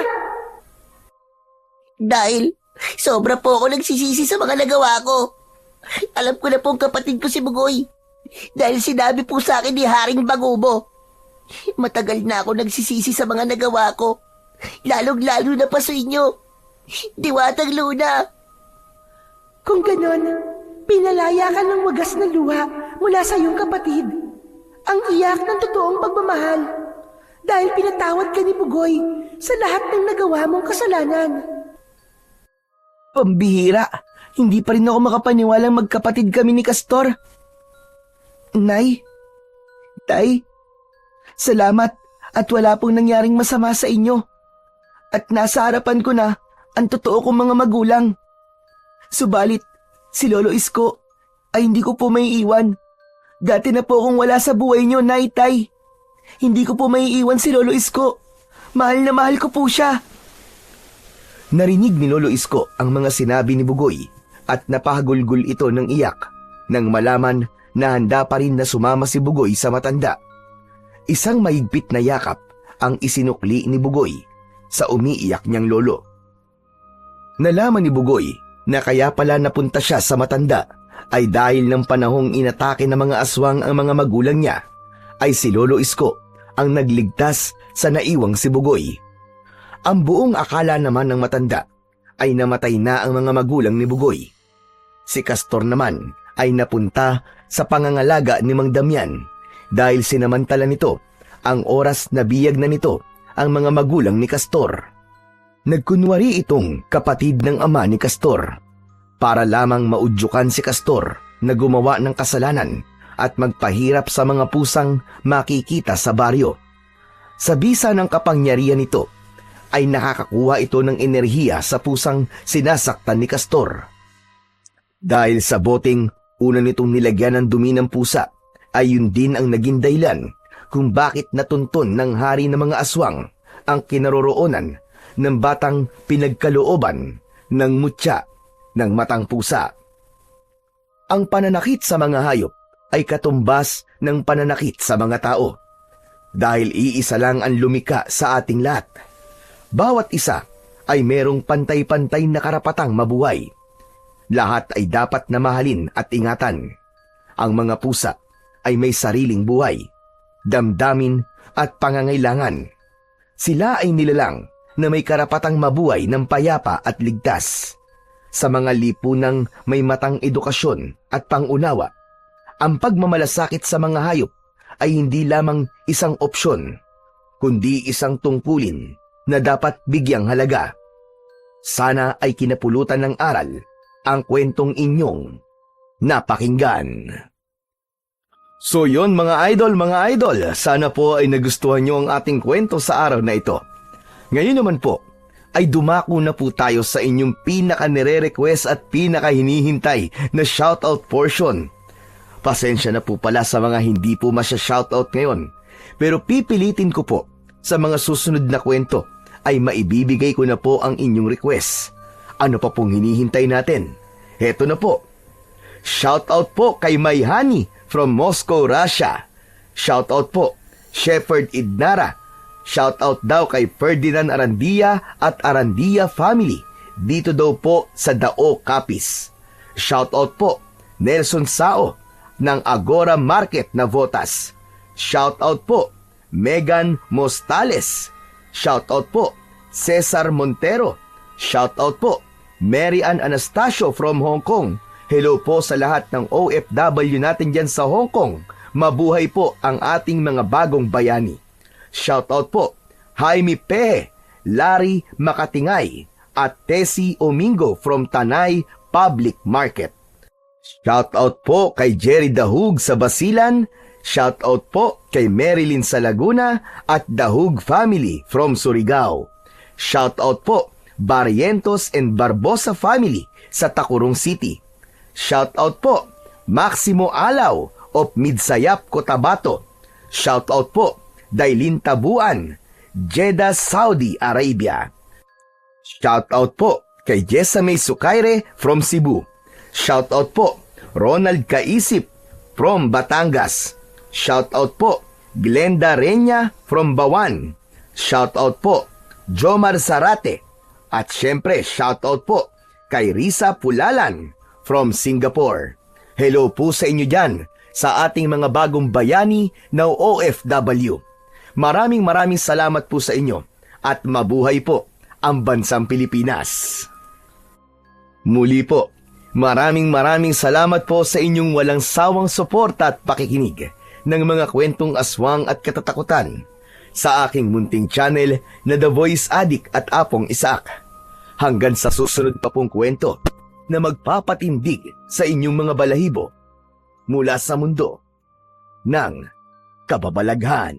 D: Dahil sobra po ako nagsisisi sa mga nagawa ko. Alam ko na pong kapatid ko si Bugoy. Dahil sinabi po sa akin ni Haring Bagubo. Matagal na ako nagsisisi sa mga nagawa ko. Lalong-lalo na pa sa inyo. Diwatang Luna.
E: Kung ganon, pinalaya ka ng wagas na luha mula sa iyong kapatid. Ang iyak ng totoong pagmamahal. Dahil pinatawad ka ni Bugoy sa lahat ng nagawa mong kasalanan.
B: Pambihira, hindi pa rin ako makapaniwalang magkapatid kami ni Castor. Nay, Tay, salamat at wala pong nangyaring masama sa inyo. At nasa harapan ko na ang totoo kong mga magulang. Subalit, si Lolo Isko ay hindi ko po may iwan. Dati na po akong wala sa buhay niyo, Nay, Tay. Hindi ko po may iwan si Lolo Isko. Mahal na mahal ko po siya.
C: Narinig ni Lolo Isko ang mga sinabi ni Bugoy at napahagulgul ito ng iyak nang malaman na handa pa rin na sumama si Bugoy sa matanda. Isang mahigpit na yakap ang isinukli ni Bugoy sa umiiyak niyang lolo. Nalaman ni Bugoy na kaya pala napunta siya sa matanda ay dahil ng panahong inatake ng mga aswang ang mga magulang niya, ay si Lolo Isko ang nagligtas sa naiwang si Bugoy. Ang buong akala naman ng matanda ay namatay na ang mga magulang ni Bugoy. Si Castor naman ay napunta sa pangangalaga ni Mang Damian dahil sinamantala nito ang oras na biyag na nito ang mga magulang ni Castor. Nagkunwari itong kapatid ng ama ni Castor para lamang maudyukan si Castor na gumawa ng kasalanan at magpahirap sa mga pusang makikita sa baryo. Sa bisa ng kapangyarihan nito, ay nakakakuha ito ng enerhiya sa pusang sinasaktan ni Castor. Dahil sa boteng una nitong nilagyan ng dumi ng pusa, ay yun din ang naging dahilan kung bakit natunton ng hari ng mga aswang ang kinaroroonan ng batang pinagkalooban ng mutya ng matang pusa. Ang pananakit sa mga hayop ay katumbas ng pananakit sa mga tao. Dahil iisa lang ang lumika sa ating lahat. Bawat isa ay merong pantay-pantay na karapatang mabuhay. Lahat ay dapat na mahalin at ingatan. Ang mga pusa ay may sariling buhay, damdamin at pangangailangan. Sila ay nilalang na may karapatang mabuhay ng payapa at ligtas. Sa mga lipunang may matang edukasyon at pangunawa, ang pagmamalasakit sa mga hayop ay hindi lamang isang opsyon, kundi isang tungkulin na dapat bigyang halaga. Sana ay kinapulutan ng aral ang kwentong inyong napakinggan. So yon mga idol, sana po ay nagustuhan nyo ang ating kwento sa araw na ito. Ngayon naman po, ay dumako na po tayo sa inyong pinaka-nire-request at pinaka-hinihintay na shoutout portion. Pasensya na po pala sa mga hindi po masya-shoutout ngayon, pero pipilitin ko po sa mga susunod na kwento ay maibibigay ko na po ang inyong request. Ano pa pong hinihintay natin? Heto na po. Shoutout po kay Mayhani from Moscow, Russia. Shoutout po, Shepherd Idnara. Shoutout daw kay Ferdinand Arandia at Arandia family. Dito daw po sa Dao, Capiz. Shoutout po, Nelson Sao ng Agora Market, Navotas. Shoutout po, Megan Mostales. Shoutout po, Cesar Montero. Shoutout po, Mary Ann Anastasio from Hong Kong. Hello po sa lahat ng OFW natin dyan sa Hong Kong. Mabuhay po ang ating mga bagong bayani. Shoutout po, Jaime P., Larry Makatingay, at Tessie Omingo from Tanay Public Market. Shoutout po kay Jerry Dahug sa Basilan, shoutout po kay Marilyn sa Laguna at Dahug family from Surigao. Shoutout po Barrientos and Barbosa family sa Tacurong City. Shoutout po Maximo Alaw of Midsayap, Cotabato. Shoutout po Dailin Tabuan, Jeddah, Saudi Arabia. Shoutout po kay Jessamay Sukaire from Cebu. Shoutout po Ronald Kaisip from Batangas. Shoutout po Glenda Reña from Bawan. Shoutout po Jomar Sarate. At syempre shoutout po kay Risa Pulalan from Singapore. Hello po sa inyo dyan sa ating mga bagong bayani na OFW. Maraming salamat po sa inyo at mabuhay po ang bansang Pilipinas. Muli po, maraming salamat po sa inyong walang sawang suporta at pakikinig ng mga kwentong aswang at katatakutan sa aking munting channel na The Voice Addict at Apong Isaac. Hanggang sa susunod pa pong kwento na magpapatindig sa inyong mga balahibo mula sa mundo ng kababalaghan.